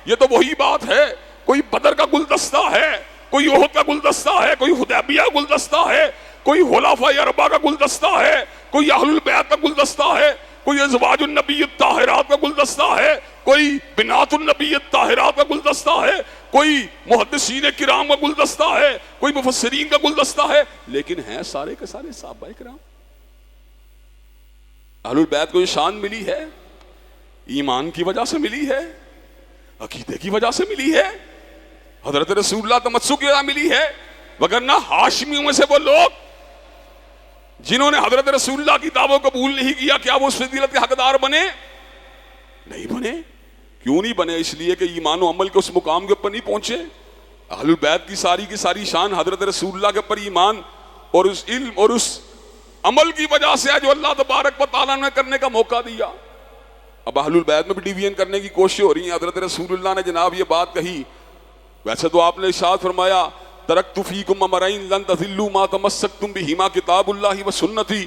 یہ تو وہی بات ہے، کوئی بدر کا گلدستہ ہے، کوئی احد کا گلدستہ ہے، کوئی حدیبیہ کا گلدستہ ہے، کوئی خلفائے اربعہ کا گلدستہ ہے، کوئی اہل البیت کا گلدستہ ہے، کوئی ازواج النبی الطاہرات کا گلدستہ ہے، کوئی بنات النبی الطاہرات کا گلدستہ ہے، کوئی محدثین کرام کا گلدستہ ہے، کوئی مفسرین کا گلدستہ ہے، لیکن ہیں سارے کے سارے صحابہ کرام۔ اہل البیت کو یہ شان ملی ہے، ایمان کی وجہ سے ملی ہے، عقیدے کی وجہ سے ملی ہے، حضرت رسول اللہ تمسک کی وجہ ملی ہے، وگرنہ ہاشمیوں میں سے وہ لوگ جنہوں نے حضرت رسول اللہ کی دعوت قبول نہیں کیا، کیا وہ اس فضیلت کے حقدار بنے؟ نہیں بنے۔ کیوں نہیں بنے؟ اس لیے کہ ایمان و عمل کے اس مقام کے اوپر نہیں پہنچے۔ اہل البیت کی ساری شان حضرت رسول اللہ کے اوپر ایمان اور اس علم اور اس عمل کی وجہ سے ہے جو اللہ تبارک و تعالیٰ نے کرنے کا موقع دیا۔ اب اہل البیت میں بھی ڈیویژن کرنے کی کوشش ہو رہی ہے۔ حضرت رسول اللہ نے جناب یہ بات کہی، ویسے تو آپ نے ارشاد فرمایا ترکت فیکم امرین لن تضلوا ما تمسکتم بہما کتاب اللہ و سنتی،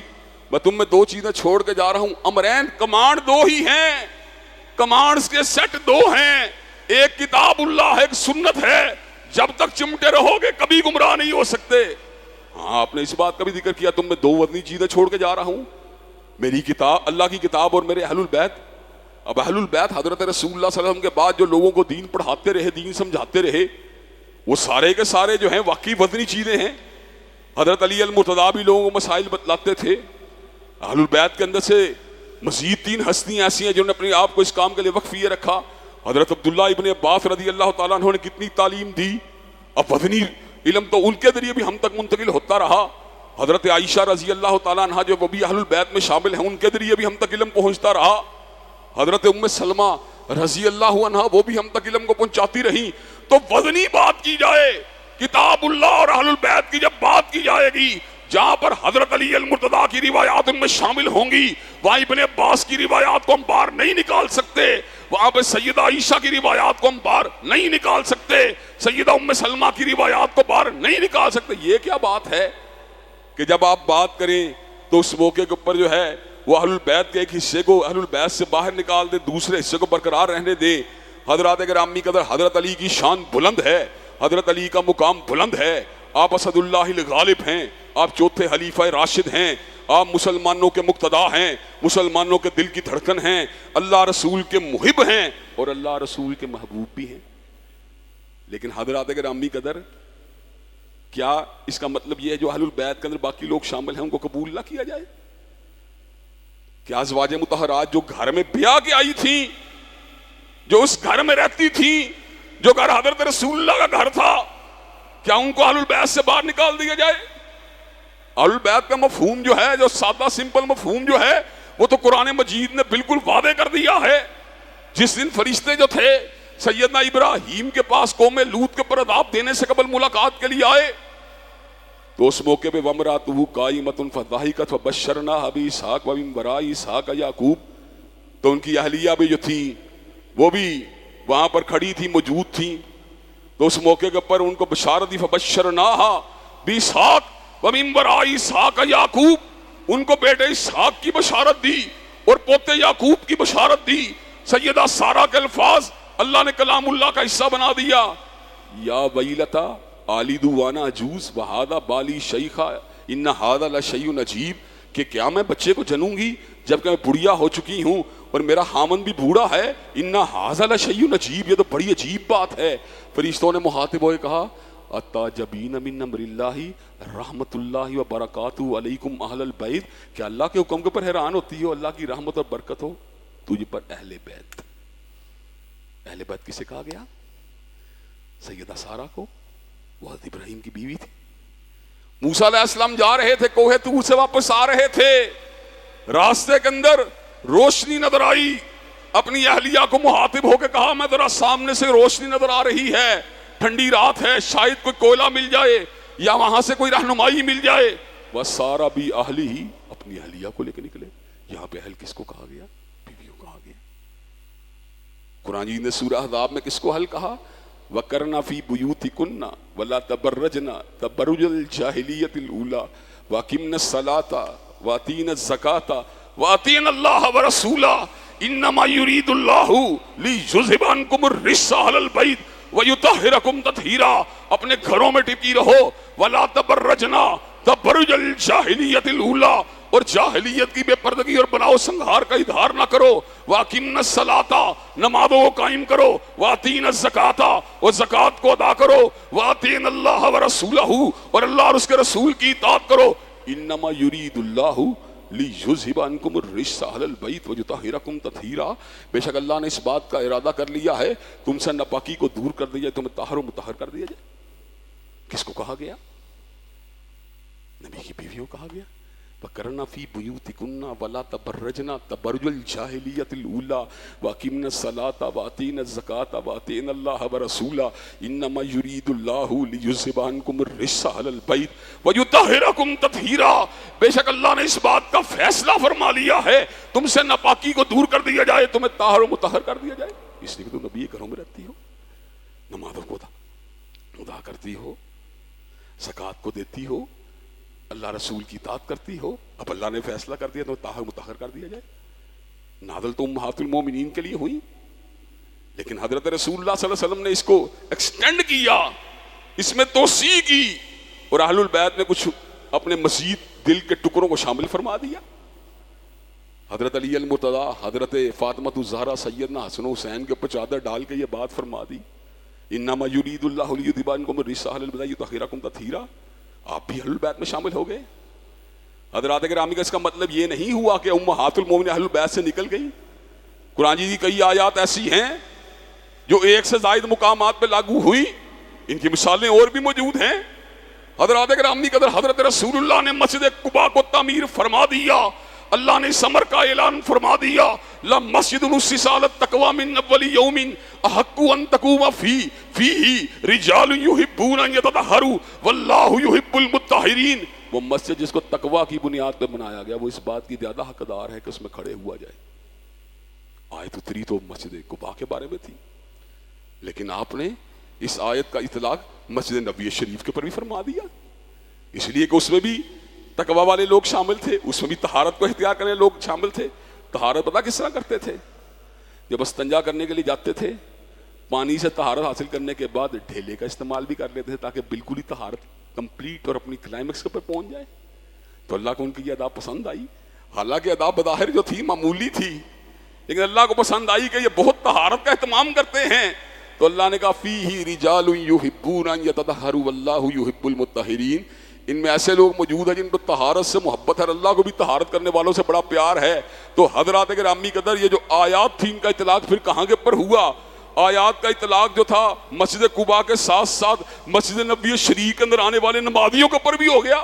میں تم میں دو چیزیں چھوڑ کے جا رہا ہوں۔ امرین، کمانڈ دو ہی ہیں، کمانڈز کے سیٹ دو ہیں، ایک کتاب اللہ ہے، ایک سنت ہے۔ جب تک چمٹے رہو گے کبھی گمراہ نہیں ہو سکتے۔ ہاں، آپ نے اس بات کا بھی ذکر کیا تم میں دو وزنی چیزیں چھوڑ کے جا رہا ہوں، میری کتاب، اللہ کی کتاب اور میرے اہل البیت۔ اب اہل البیت حضرت رسول اللہ صلی اللہ علیہ وسلم کے بعد جو لوگوں کو دین پڑھاتے رہے، دین سمجھاتے رہے، وہ سارے کے سارے جو ہیں واقعی وزنی چیزیں ہیں۔ حضرت علی المرتضیٰ بھی لوگوں کو مسائل بتلاتے تھے۔ اہل البیت کے اندر سے مزید 3 ہستیاں ایسی ہیں جنہوں نے اپنے آپ کو اس کام کے لیے وقف رکھا۔ حضرت عبداللہ ابن عباس رضی اللہ تعالیٰ عنہ نے کتنی تعلیم دی، اب وزنی علم تو ان کے ذریعے بھی ہم تک منتقل ہوتا رہا۔ حضرت عائشہ رضی اللہ تعالیٰ عنہ جو وہ بھی اہل البیت میں شامل ہیں، ان کے ذریعے بھی ہم تک علم پہنچتا رہا۔ حضرت ام سلمہ رضی اللہ عنہ وہ بھی ہم تک علم کو پہنچاتی رہیں۔ تو وزنی بات کی جائے، کتاب اللہ اور اہل البیت کی جب بات کی جائے گی، جہاں پر حضرت علی المرتضیٰ کی روایات ان میں شامل ہوں گی، وہاں ابن عباس کی روایات کو ہم باہر نہیں نکال سکتے، وہاں پہ سیدہ عائشہ کی روایات کو ہم باہر نہیں نکال سکتے، سیدہ ام سلمہ کی روایات کو باہر نہیں نکال سکتے۔ یہ کیا بات ہے کہ جب آپ بات کریں تو اس موقع کے اوپر جو ہے وہ اہل البیت کے ایک حصے کو اہل البیت سے باہر نکال دے، دوسرے حصے کو برقرار رہنے دے۔ حضرات گرامی قدر، حضرت علی کی شان بلند ہے، حضرت علی کا مقام بلند ہے۔ آپ اسد اللہ الغالب ہیں، آپ چوتھے خلیفہ راشد ہیں، آپ مسلمانوں کے مقتدا ہیں، مسلمانوں کے دل کی دھڑکن ہیں، اللہ رسول کے محب ہیں اور اللہ رسول کے محبوب بھی ہیں۔ لیکن حضرات گرامی قدر، کیا اس کا مطلب یہ ہے جو اہل البیت کے اندر باقی لوگ شامل ہیں ان کو قبول نہ کیا جائے؟ کیا ازواج مطہرات جو گھر میں بیاہ کے آئی تھیں، جو اس گھر میں رہتی تھیں، جو گھر حضرت رسول اللہ کا گھر تھا، کیا ان کو اہل البیت سے باہر نکال دیا جائے؟ اہل البیت کا مفہوم جو ہے، جو سادہ سمپل مفہوم جو ہے، وہ تو قرآن مجید نے بالکل واضح کر دیا ہے۔ جس دن فرشتے جو تھے سیدنا ابراہیم کے پاس قوم لوط کے اوپر عذاب دینے سے قبل ملاقات کے لیے آئے، تو اس موقع پہ وَامْرَأَتُهُ قَائِمَةٌ فَضَحِكَتْ فَبَشَّرْنَاهَا بِإِسْحَاقَ وَمِن وَرَاءِ إِسْحَاقَ یعقوب، تو ان کی اہلیہ بھی جو تھی وہ بھی وہاں پر کھڑی تھی، موجود تھی، تو اس موقع کے اوپر ان کو بشارت دی، فَبَشَّرْنَاهَا بِإِسْحَاقَ وَمِن وَرَاءِ إِسْحَاقَ یعقوب، ان کو بیٹے اسحاق کی بشارت دی، اور پوتے یعقوب کی بشارت دی. سیدہ سارہ کے الفاظ اللہ نے کلام اللہ کا حصہ بنا دیا. یا ویلتا آلد وانا عجوز وہذا بالی شیخا ان ھذا لشیء عجیب، کہ کیا میں بچے کو جنوں گی جبکہ میں بڑھیا ہو چکی ہوں اور میرا خامن بھی بوڑھا ہے. ان ھذا لشیء عجیب، یہ تو بڑی عجیب بات ہے. فرشتوں نے مخاطب ہوئے کہا اتعجبین من امر اللہ رحمت اللہ وبرکاتہ علیکم اہل البیت، کہ اللہ کے حکم کے اوپر حیران ہوتی ہو، اللہ کی رحمت اور برکت ہو تجھ پر اہل بیت. اہل بیت کسے کہا گیا؟ سیدہ سارہ کو، وہ حضرت ابراہیم کی بیوی تھی. موسیٰ علیہ السلام جا رہے تھے کوہ طور سے، واپس آ رہے تھے، راستے کے اندر روشنی نظر آئی. اپنی اہلیہ کو مخاطب ہو کے کہا میں ذرا سامنے سے روشنی نظر آ رہی ہے، ٹھنڈی رات ہے، شاید کوئی کوئلہ مل جائے یا وہاں سے کوئی رہنمائی مل جائے. وہ سارا بھی اہلی ہی، اپنی اہلیہ کو لے کے نکلے. یہاں پہ اہل کس کو کہا گیا؟ بیویوں کہا گیا. قرآن جی نے سورہ احزاب میں کس کو اہل کہا؟ وَقَرْنَ فِي بُيُوتِكُنَّ وَلَا تَبَرَّجْنَ تَبَرُّجَ الْجَاهِلِيَّةِ الْأُولَىٰ وَأَقِمْنَ الصَّلَاةَ وَآتِينَ الزَّكَاةَ وَأَطِيعْنَ اللَّهَ وَرَسُولَهُ إِنَّمَا يُرِيدُ اللَّهُ لِيُذْهِبَ عَنكُمُ الرِّجْسَ أَهْلَ الْبَيْتِ وَيُطَهِّرَكُمْ تَطْهِيرًا. اپنے گھروں میں ٹکی رہو. وَلَا تَبَرَّجْنَ تَبَرُّجَ الْجَاهِلِيَّةِ الْأُولَىٰ، اور جاہلیت کی بے پردگی اور بناؤ سنگھار کا اظہار نہ کرو. وَأَقِمْنَ الصَّلَاةَ، نمازوں کو قائم کرو. وَآتِينَ الزَّكَاةَ، اور زکوٰۃ کو ادا کرو. وَآتِينَ اللَّهَ وَرَسُولَهُ، اور اللہ اور اس کے رسول کی اطاعت کرو. إِنَّمَا يُرِيدُ اللَّهُ لِيُذْهِبَ عَنكُمُ الرِّجْسَ أَهْلَ الْبَيْتِ وَيُطَهِّرَكُمْ تَطْهِيرًا. بے شک اللہ نے اس بات کا ارادہ کر لیا ہے تم سے ناپاکی کو دور کر دیا جائے، تمہیں طاہر و مطہر کر دیا جائے. کس کو کہا گیا؟ نبی کی بیویوں کہا گیا. وَقَرْنَ فِي بُيُوتِكُنَّ وَلَا تَبَرَّجْنَ تَبَرُّجَ الْجَاهِلِيَّةِ الْأُولَىٰ وَأَقِمْنَ الصَّلَاةَ وَآتِينَ الزَّكَاةَ وَأَطِيعْنَ اللَّهَ وَرَسُولَهُ إِنَّمَا يُرِيدُ اللَّهُ لِيُذْهِبَ عَنكُمُ الرِّجْسَ أَهْلَ الْبَيْتِ وَيُطَهِّرَكُمْ تَطْهِيرًا. بے شک اللہ نے اس بات کا فیصلہ فرما لیا ہے تم سے ناپاکی کو دور کر دیا جائے، تمہیں طاہر و مطہر کر دیا جائے. اس لیے کہ تم نبی کے گھروں میں رہتی ہو، نمازوں کو ادا کرتی ہو، زکوٰۃ کو دیتی ہو، اللہ رسول کی اطاعت کرتی ہو. اب اللہ نے فیصلہ کر دیا تو طاہر مطہر کر دیا جائے. نازل تو امہات المومنین کے لیے ہوئی، لیکن حضرت رسول اللہ صلی اللہ علیہ وسلم نے اس کو ایکسٹینڈ کیا، اس میں توسیع کی، اور اہل البیت میں کچھ اپنے مزید دل کے ٹکڑوں کو شامل فرما دیا. حضرت علی المرتضیٰ، حضرت فاطمہ الزہرا، سیدنا حسن و حسین کے اوپر چادر ڈال کے یہ بات فرما دی انما یرید اللہ لیذھب عنکم الرجس اہل البیت ویطہرکم تطہیرا. آپ بھی اہل البیت میں شامل ہو گئے. حضرات گرامی کا اس کا مطلب یہ نہیں ہوا کہ امہات المومنین اہل البیت سے نکل گئی. قرآن جی کی کئی آیات ایسی ہیں جو ایک سے زائد مقامات پہ لاگو ہوئی، ان کی مثالیں اور بھی موجود ہیں. حضرات گرامی قدر، حضرت رسول اللہ نے مسجد قباء کو تعمیر فرما دیا. اللہ نے اس امر کا اعلان فرما دیا لَمَسْجِدٌ أُسِّسَ عَلَى التَّقْوَىٰ مِنْ أَوَّلِ يَوْمٍ أَحَقُّ أَن تَقُومَ فِيهِ رِجَالٌ يُحِبُّونَ أَن يَتَطَہَّرُوا وَاللَّهُ يُحِبُّ الْمُطَّہِّرِينَ. وہ مسجد جس کو تقویٰ کی بنیاد پہ بنایا گیا، وہ اس بات کی زیادہ حقدار ہے کہ اس میں کھڑے ہوا جائے. آیت اتری تو مسجد قباء کے بارے میں تھی، لیکن آپ نے اس آیت کا اطلاق مسجد نبوی شریف کے اوپر بھی فرما دیا، اس لیے کہ اس میں بھی تقویٰ والے لوگ شامل تھے، اس میں بھی طہارت کو اختیار کرنے لوگ شامل تھے. طہارت پتہ کس طرح کرتے تھے؟ جب استنجا کرنے کے لیے جاتے تھے، پانی سے طہارت حاصل کرنے کے بعد ڈھیلے کا استعمال بھی کر لیتے تھے تاکہ بالکل ہی طہارت کمپلیٹ اور اپنی کلائمیکس کے اوپر پہنچ جائے. تو اللہ کو ان کی یہ ادا پسند آئی. حالانکہ ادا بظاہر جو تھی معمولی تھی، لیکن اللہ کو پسند آئی کہ یہ بہت طہارت کا اہتمام کرتے ہیں. تو اللہ نے کہا فیہ رجال یحبون ان یتطہروا واللہ یحب المطہرین. ان میں ایسے لوگ موجود ہیں جن کو طہارت سے محبت ہے، اللہ کو بھی طہارت کرنے والوں سے بڑا پیار ہے. تو حضرات گرامی قدر، یہ جو آیات تھی ان کا اطلاق پھر کہاں کے پر ہوا؟ آیات کا اطلاق جو تھا مسجد قباء کے ساتھ ساتھ مسجد نبوی شریف کے اندر آنے والے نمازیوں کے اوپر بھی ہو گیا.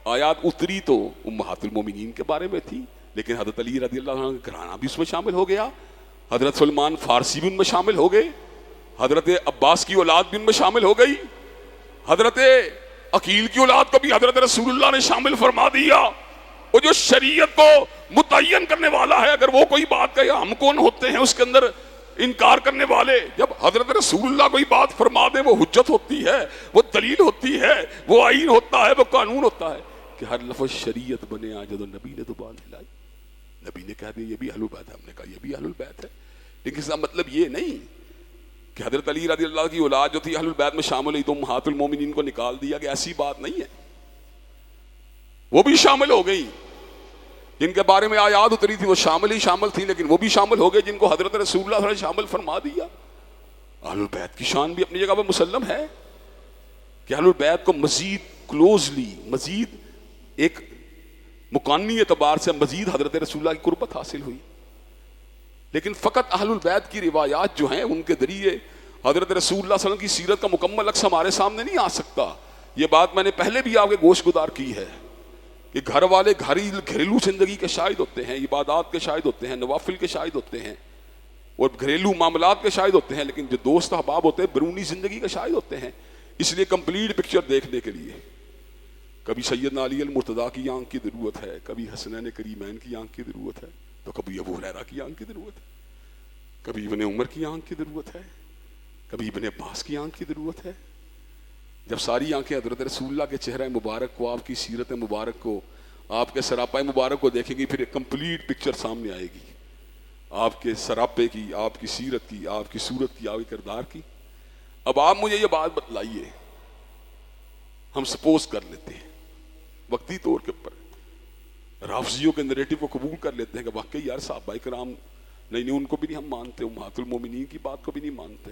آیات اتری تو امہات المومنین کے بارے میں تھی، لیکن حضرت علی رضی اللہ عنہ کا گھرانہ بھی اس میں شامل ہو گیا، حضرت سلمان فارسی بھی ان میں شامل ہو گئے، حضرت عباس کی اولاد بھی ان میں شامل ہو گئی، حضرت عقیل کی اولاد کو بھی حضرت رسول اللہ نے شامل فرما دیا. اور جو شریعت کو متعین کرنے والا ہے، اگر وہ کوئی بات کہے ہم کون ہوتے ہیں اس کے اندر انکار کرنے والے؟ جب حضرت رسول اللہ کوئی بات فرما دے وہ حجت ہوتی ہے، وہ دلیل ہوتی ہے، وہ آئین ہوتا ہے، وہ قانون ہوتا ہے. کہ ہر لفظ شریعت بنے آ جدو نبی نے زبان ہلائی. نبی نے کہہ دیا یہ بھی اہل البیت ہے، ہم نے کہا یہ بھی اہل البیت ہے، لیکن اس کا مطلب یہ نہیں کہ حضرت علی رضی اللہ کی اولاد جو تھی اہل البیت میں شامل ہوئی تو امہات المومنین کو نکال دیا، کہ ایسی بات نہیں ہے، وہ بھی شامل ہو گئی، جن کے بارے میں آیات اتری تھی وہ شامل ہی شامل تھی، لیکن وہ بھی شامل ہو گئے جن کو حضرت رسول اللہ صلی اللہ علیہ وسلم شامل فرما دیا۔ اہل البیت کی شان بھی اپنی جگہ پر مسلم ہے کہ اہل البیت کو مزید کلوزلی، مزید ایک مکانی اعتبار سے مزید حضرت رسول اللہ کی قربت حاصل ہوئی، لیکن فقط اہل البیت کی روایات جو ہیں ان کے ذریعے حضرت رسول اللہ صلی اللہ علیہ وسلم کی سیرت کا مکمل عکس ہمارے سامنے نہیں آ سکتا۔ یہ بات میں نے پہلے بھی آپ کے گوش گدار کی ہے کہ گھر والے گھریلو زندگی کے شاہد ہوتے ہیں، عبادات کے شاہد ہوتے ہیں، نوافل کے شاہد ہوتے ہیں اور گھریلو معاملات کے شاہد ہوتے ہیں، لیکن جو دوست احباب ہوتے ہیں بیرونی زندگی کے شاہد ہوتے ہیں۔ اس لیے کمپلیٹ پکچر دیکھنے کے لیے کبھی سیدنا علی المرتضیٰ کی آنکھ کی ضرورت ہے، کبھی حسنین کریمین کی آنکھ کی ضرورت ہے، تو کبھی ابو ہریرہ کی آنکھ کی ضرورت ہے، کبھی ابن عمر کی آنکھ کی ضرورت ہے، کبھی ابن عباس کی آنکھ کی ضرورت ہے۔ جب ساری آنکھیں حضرت رسول اللہ کے چہرہ مبارک کو، آپ کی سیرت مبارک کو، آپ کے سراپے مبارک کو دیکھیں گی، پھر ایک کمپلیٹ پکچر سامنے آئے گی آپ کے سراپے کی، آپ کی سیرت کی، آپ کی صورت کی، آپ کے کردار کی۔ اب آپ مجھے یہ بات بتلائیے، ہم سپوز کر لیتے ہیں وقتی طور کے اوپر رافضیوں کے نریٹو کو قبول کر لیتے ہیں کہ واقعی یار صحابہ کرام نہیں ان کو بھی نہیں ہم مانتے، امہات المومنین کی بات کو بھی نہیں مانتے،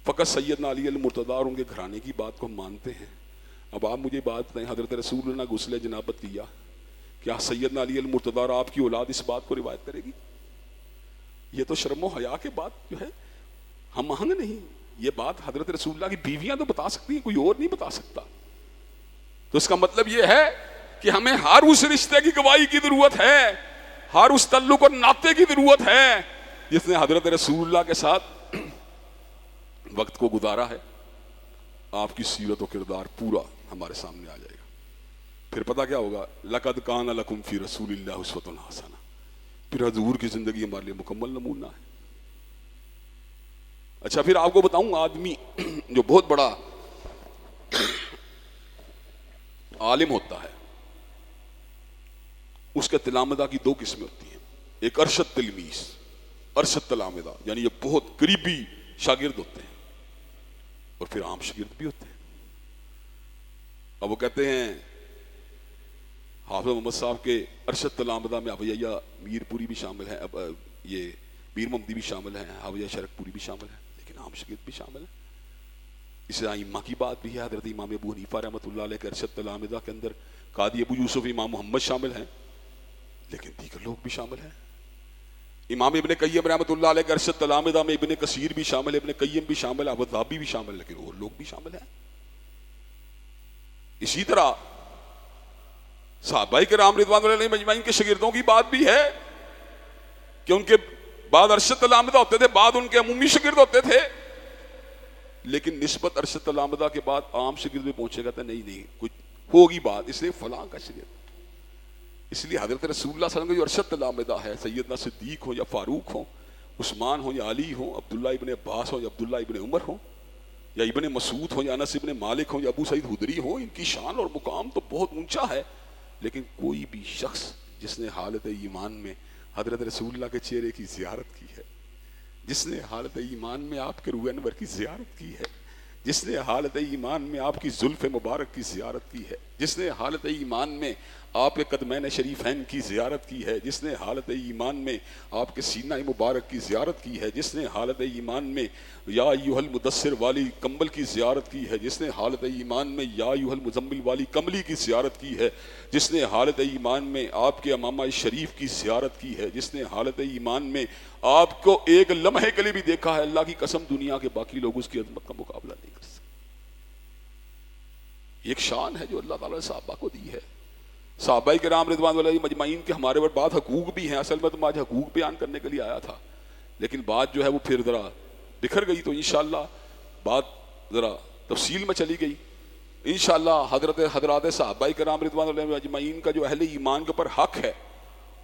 فقط سیدنا علی المرتضیٰ اور ان کے گھرانے کی بات کو ہم مانتے ہیں۔ اب آپ مجھے بات بتائیں، حضرت رسول اللہ نے غسل جنابت کیا، کیا سیدنا علی المرتضیٰ اور آپ کی اولاد اس بات کو روایت کرے گی؟ یہ تو شرم و حیا کے بات جو ہے ہم آہنگ نہیں، یہ بات حضرت رسول اللہ کی بیویاں تو بتا سکتی ہیں، کوئی اور نہیں بتا سکتا۔ تو اس کا مطلب یہ ہے کہ ہمیں ہر اس رشتے کی گواہی کی ضرورت ہے، ہر اس تعلق اور ناطے کی ضرورت ہے جس نے حضرت رسول اللہ کے ساتھ وقت کو گزارا ہے۔ آپ کی سیرت و کردار پورا ہمارے سامنے آ جائے گا، پھر پتہ کیا ہوگا، لَقَدْ كَانَ لَكُمْ فِي رَسُولِ اللَّهِ أُسْوَةٌ حَسَنَةٌ، پھر حضور کی زندگی ہمارے لیے مکمل نمونہ ہے۔ اچھا پھر آپ کو بتاؤں، آدمی جو بہت بڑا عالم ہوتا ہے اس کے تلامذہ کی دو قسمیں ہوتی ہیں، ایک ارشد تلمیذ، ارشد تلامذہ یعنی یہ بہت قریبی شاگرد ہوتے ہیں، اور پھر عام شاگرد بھی ہوتے ہیں۔ اب وہ کہتے ہیں حافظ محمد صاحب کے ارشد تلامذہ میں حافظ میر پوری بھی شامل ہے، اب یہ میر محمدی بھی شامل ہیں، حافظ شرک پوری بھی شامل ہے، لیکن عام شاگرد بھی شامل ہے۔ اس طرح ائمہ کی بات بھی ہے، حضرت امام ابو حنیفہ رحمۃ اللہ علیہ کے ارشد تلامذہ کے اندر قاضی ابو یوسف امام محمد شامل ہیں، لیکن دیگر لوگ بھی شامل ہیں۔ امام ابن قیم رحمۃ اللہ علیہ کے ارشد تلامذہ میں ابن کثیر بھی شامل ہے، ابن قیم بھی شامل ہے، ابوذہبی بھی شامل ہے، لیکن اور لوگ بھی شامل ہیں۔ اسی طرح صحابہ کرام رضوان اللہ علیہم اجمعین کے شاگردوں کی بات بھی ہے کہ ان کے بعد ارشد تلامذہ ہوتے تھے، بعد ان کے عمومی شاگرد ہوتے تھے، لیکن نسبت ارشد تلامذہ کے بعد عام شاگرد میں پہنچے گا تو نہیں کچھ ہوگی بات، اس لیے فلاں کا شاگرد۔ اس لیے حضرت رسول اللہ صلی اللہ علیہ وسلم کا جو ارشد تلامذہ ہے، سیدنا صدیق ہوں یا فاروق ہوں، عثمان ہوں یا علی ہوں، عبداللہ ابن عباس ہوں یا عبداللہ ابن عمر ہوں، یا ابن مسعود ہوں یا انس ابن مالک ہوں یا ابو سعید خدری ہوں، ان کی شان اور مقام تو بہت اونچا ہے، لیکن کوئی بھی شخص جس نے حالت ایمان میں حضرت رسول اللہ کے چہرے کی زیارت کی ہے، جس نے حالت ایمان میں آپ کے روح انور کی زیارت کی ہے، جس نے حالت ایمان میں آپ کی زلف مبارک کی زیارت کی ہے، جس نے حالت ایمان میں آپ کے قدمین شریفین کی زیارت کی ہے، جس نے حالت ایمان میں آپ کے سینہ مبارک کی زیارت کی ہے، جس نے حالت ایمان میں یا ایھا المدثر والی کمبل کی زیارت کی ہے، جس نے حالت ایمان میں یا ایھا المزمل والی کملی کی زیارت کی ہے، جس نے حالت ایمان میں آپ کے امامہ شریف کی زیارت کی ہے، جس نے حالت ایمان میں آپ کو ایک لمحے کے لیے بھی دیکھا ہے، اللہ کی قسم دنیا کے باقی لوگ اس کی عظمت کا مقابلہ نہیں کر سکتے۔ یہ ایک شان ہے جو اللہ تعالیٰ نے صحابہ کو دی ہے۔ صحابہ کرام رضوان اللہ علیہم اجمعین کے ہمارے پر بعض حقوق بھی ہیں، اصل میں تو میں آج حقوق بیان کرنے کے لیے آیا تھا، لیکن بات جو ہے وہ پھر ذرا بکھر گئی، تو انشاءاللہ بات ذرا تفصیل میں چلی گئی۔ انشاءاللہ حضرات صحابہ کرام رضوان اللہ علیہم اجمعین کا جو اہل ایمان کے اوپر حق ہے،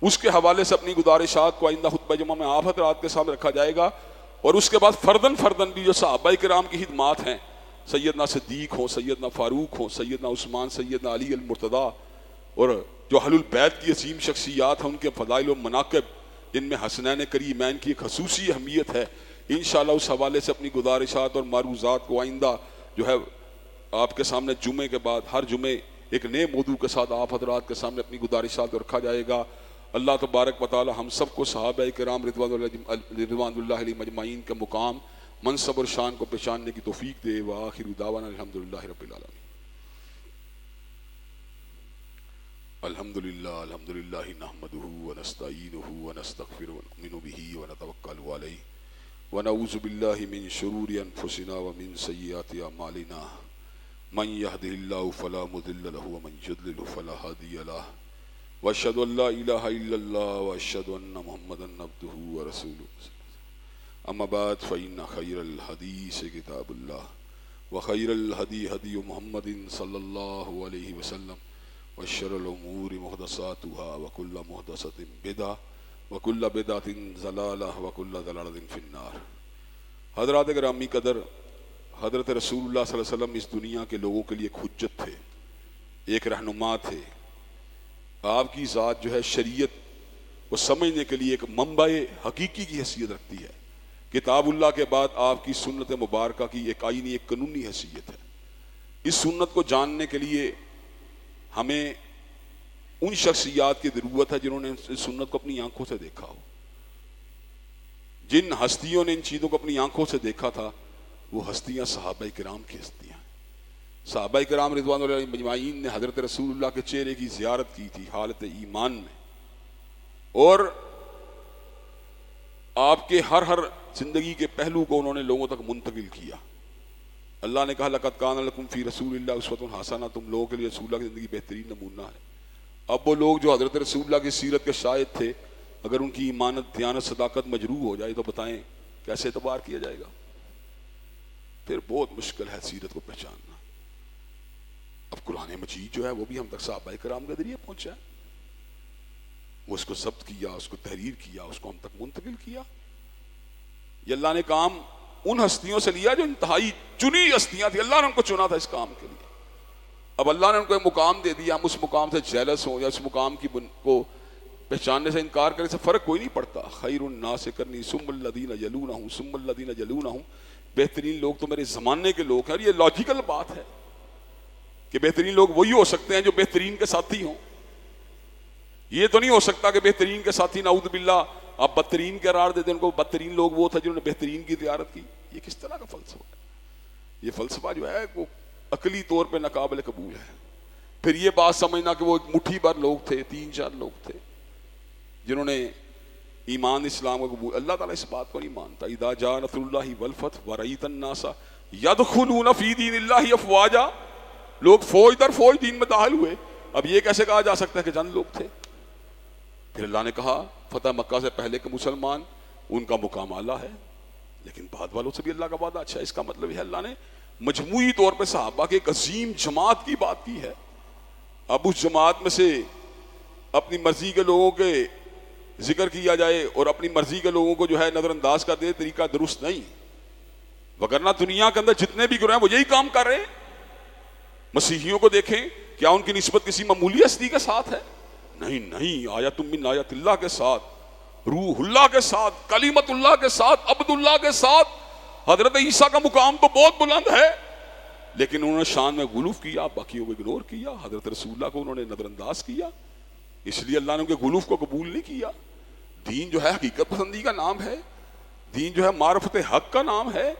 اس کے حوالے سے اپنی گزارشات کو آئندہ خطبہ جمعہ میں آپ حضرات کے سامنے رکھا جائے گا، اور اس کے بعد فرداً بھی جو صحابہ کرام کی خدمات ہیں، سیدنا صدیق ہوں، سیدنا فاروق ہوں، سیدنا عثمان، سیدنا علی المرتضیٰ اور جو اہل البیت کی عظیم شخصیات ہیں ان کے فضائل و مناقب، ان میں حسنین کریمین کی ایک خصوصی اہمیت ہے. انشاءاللہ اس حوالے سے اپنی گزارشات اور معروضات کو آئندہ جو ہے آپ کے سامنے جمعے کے بعد ہر جمعے ایک نئے موضوع کے ساتھ آپ حضرات کے سامنے اپنی گزارشات کو رکھا جائے گا. اللہ تبارک و تعالی ہم سب کو صحابہ کرام رضوان اللہ علیہ مجمعین کے مقام، منصب اور شان کو پہچاننے کی توفیق دے. وآخر دعوانا الحمدللہ رب العالمین. الحمدللہ نحمده ونستعینه ونستغفره ونؤمن به ونتوکل علیہ ونعوذ باللہ من شرور انفسنا ومن سیئات اعمالنا من يهده الله فلا مضل له ومن يضلل فلا هادي له واشهد ان لا اله الا الله واشهد ان محمدا عبده ورسوله. اما بعد فان خير الحديث كتاب الله وخير الهدي هدي محمد صلى الله عليه وسلم وشر الامور محدثاتها وكل محدثة بدعة وكل بدعة ضلالة وكل ضلالة في النار. حضرات گرامی قدر، حضرت رسول اللہ صلی اللہ علیہ وسلم اس دنیا کے لوگوں کے لیے ایک حجت تھے، ایک رہنما تھے. آپ کی ذات جو ہے شریعت کو سمجھنے کے لیے ایک منبع حقیقی کی حیثیت رکھتی ہے. کتاب اللہ کے بعد آپ کی سنت مبارکہ کی ایک آئینی، ایک قانونی حیثیت ہے. اس سنت کو جاننے کے لیے ہمیں ان شخصیات کی ضرورت ہے جنہوں نے اس سنت کو اپنی آنکھوں سے دیکھا ہو. جن ہستیوں نے ان چیزوں کو اپنی آنکھوں سے دیکھا تھا وہ ہستیاں صحابہ کرام کی ہستیاں. صحابہ کرام رضوان اللہ علیہم مجمعین نے حضرت رسول اللہ کے چہرے کی زیارت کی تھی حالت ایمان میں، اور آپ کے ہر زندگی کے پہلو کو انہوں نے لوگوں تک منتقل کیا. اللہ نے کہا لقد کان لکم فی رسول اللہ اسوۃ حسنہ، تم لوگوں کے لیے رسول اللہ کی زندگی بہترین نمونہ ہے. اب وہ لوگ جو حضرت رسول اللہ کی سیرت کے شاہد تھے، اگر ان کی ایمانت، دیانت، صداقت مجروح ہو جائے تو بتائیں کیسے اعتبار کیا جائے گا؟ پھر بہت مشکل ہے سیرت کو پہچاننا. اب قرآن مجید جو ہے وہ بھی ہم تک صحابہ کرام کے ذریعے پہنچا ہے. وہ اس کو ضبط کیا، اس کو تحریر کیا، اس کو ہم تک منتقل کیا. یہ اللہ نے کام ان ہستیوں سے لیا جو انتہائی چنی ہستیاں تھیں. اللہ نے ان کو چنا تھا اس کام کے لیے. اب اللہ نے ان کو ایک مقام دے دیا، ہم اس مقام سے جیلس ہوں یا اس مقام کی کو پہچاننے سے انکار کرنے سے فرق کوئی نہیں پڑتا. خیر الناس کرنی ثم الذین یلونہم ثم الذین یلونہم، بہترین لوگ تو میرے زمانے کے لوگ ہیں. اور یہ لاجیکل بات ہے کہ بہترین لوگ وہی ہو سکتے ہیں جو بہترین کے ساتھی ہوں. یہ تو نہیں ہو سکتا کہ بہترین کے ساتھی نعوذ باللہ آپ بدترین قرار دے دیں ان کو. بدترین لوگ وہ تھے جنہوں نے بہترین کی زیارت کی. یہ کس طرح کا فلسفہ ہے؟ یہ فلسفہ جو ہے وہ عقلی طور پہ ناقابل قبول ہے. پھر یہ بات سمجھنا کہ وہ ایک مٹھی بھر لوگ تھے، 3-4 لوگ تھے جنہوں نے ایمان اسلام کو قبول. اللہ تعالیٰ اس بات کو نہیں مانتا. اذا جاء نصر اللہ والفتح ورأیت الناس یدخلون فی دین اللہ افواجا، لوگ فوج در فوج دین میں داخل ہوئے. اب یہ کیسے کہا جا سکتا ہے کہ چند لوگ تھے؟ پھر اللہ نے کہا فتح مکہ سے پہلے کے مسلمان ان کا مقام اعلیٰ ہے، لیکن بعد والوں سے بھی اللہ کا وعدہ اچھا ہے. اس کا مطلب یہ ہے اللہ نے مجموعی طور پہ صحابہ کے ایک عظیم جماعت کی بات کی ہے. اب اس جماعت میں سے اپنی مرضی کے لوگوں کے ذکر کیا جائے اور اپنی مرضی کے لوگوں کو جو ہے نظر انداز کر دے، طریقہ درست نہیں. وگرنہ دنیا کے اندر جتنے بھی گروہ ہیں وہ یہی کام کر رہے ہیں. مسیحیوں کو دیکھیں، کیا ان کی نسبت کسی معمولی ہستی کے ساتھ ہے؟ نہیں. آیت من آیت اللہ کے ساتھ، روح اللہ کے ساتھ، کلمت اللہ کے ساتھ، عبد اللہ کے ساتھ. حضرت عیسیٰ کا مقام تو بہت بلند ہے، لیکن انہوں نے شان میں غلوف کیا، باقیوں کو اگنور کیا. حضرت رسول اللہ کو انہوں نے نظر انداز کیا، اس لیے اللہ نے ان کے غلوف کو قبول نہیں کیا. دین جو ہے حقیقت پسندی کا نام ہے، دین جو ہے معرفت حق کا نام ہے.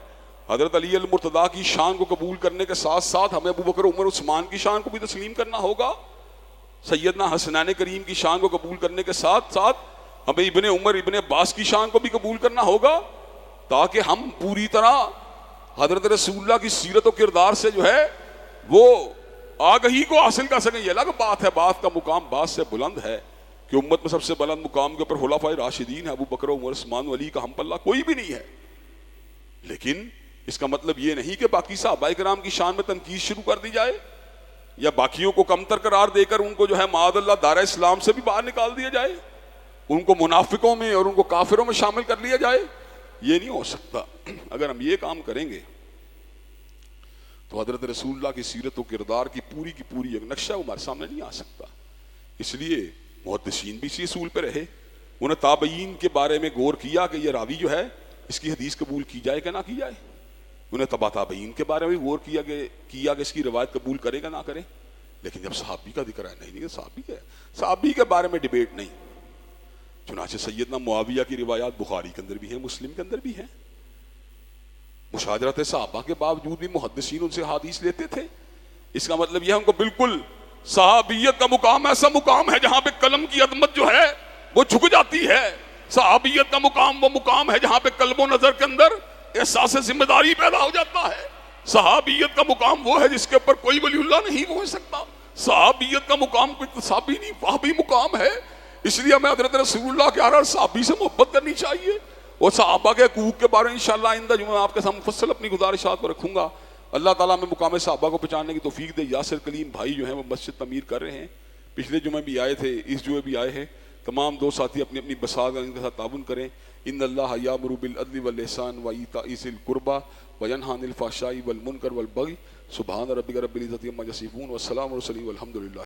حضرت علی المرتضیٰ کی شان کو قبول کرنے کے ساتھ ساتھ ہمیں ابو بکر عمر عثمان کی شان کو بھی تسلیم کرنا ہوگا. سیدنا حسنین کریم کی شان کو قبول کرنے کے ساتھ ساتھ ہمیں ابن عمر ابن عباس کی شان کو بھی قبول کرنا ہوگا، تاکہ ہم پوری طرح حضرت رسول اللہ کی سیرت و کردار سے جو ہے وہ آگہی کو حاصل کر سکیں. یہ الگ بات ہے، بات کا مقام بات سے بلند ہے کہ امت میں سب سے بلند مقام کے اوپر خلفائے راشدین ہیں، ابو بکر عمر عثمان علی کا ہم پلہ کوئی بھی نہیں ہے. لیکن اس کا مطلب یہ نہیں کہ باقی صحابہ کرام کی شان میں تنقید شروع کر دی جائے یا باقیوں کو کمتر قرار دے کر ان کو جو ہے معاذ اللہ دار اسلام سے بھی باہر نکال دیا جائے، ان کو منافقوں میں اور ان کو کافروں میں شامل کر لیا جائے. یہ نہیں ہو سکتا. اگر ہم یہ کام کریں گے تو حضرت رسول اللہ کی سیرت و کردار کی پوری ایک نقشہ ہمارے سامنے نہیں آ سکتا. اس لیے محدثین بھی اسی اصول پہ رہے، انہوں نے تابعین کے بارے میں غور کیا کہ یہ راوی جو ہے اس کی حدیث قبول کی جائے کہ نہ کی جائے، انہیں تبع تابعین کے بارے میں بھی غور کیا کہ اس کی روایت قبول کرے گا نہ کرے. لیکن جب صحابی کا ذکر ہے، نہیں صحابی کا ہے، صحابی کے بارے میں ڈیبیٹ نہیں. چنانچہ سیدنا معاویہ کی روایات بخاری کے اندر بھی ہیں، مسلم کے اندر بھی ہیں. مشاجرت صحابہ کے باوجود بھی محدثین ان سے حدیث لیتے تھے. اس کا مطلب یہ ہے ان کو بالکل صحابیت کا مقام ایسا مقام ہے جہاں پہ قلم کی عظمت جو ہے وہ جھک جاتی ہے. صحابیت کا مقام وہ مقام ہے جہاں پہ قلب و نظر کے اندر احساس ذمہ داری پیدا ہو جاتا ہے. صحابیت کا مقام وہ ہے جس کے اوپر کوئی ولی اللہ نہیں پہنچ سکتا. صحابیت کا مقام کوئی تصابی نہیں، وہابی مقام ہے. اس لیے ہمیں حضرت رسول اللہ کے ہر صحابی سے محبت کرنی چاہیے. اور صحابہ کے حقوق کے بارے میں انشاءاللہ آئندہ جو میں آپ کے سامنے مفصل اپنی گزارشات کو رکھوں گا. اللہ تعالیٰ میں مقام صحابہ کو پہچاننے کی توفیق دے. یاسر کلیم بھائی جو ہیں وہ مسجد تعمیر کر رہے ہیں، پچھلے جمعے بھی آئے تھے، اس جمعے بھی آئے ہیں. تمام دو ساتھی اپنی اپنی بساغ ان کے ساتھ تعاون کریں. ان اللہ یامر بالعدل والاحسان وایتاء ذی القربی وینہی عن الفحشاء والمنکر والبغی. سبحان ربک رب العزۃ عما یصفون والسلام علی المرسلین والحمد للہ.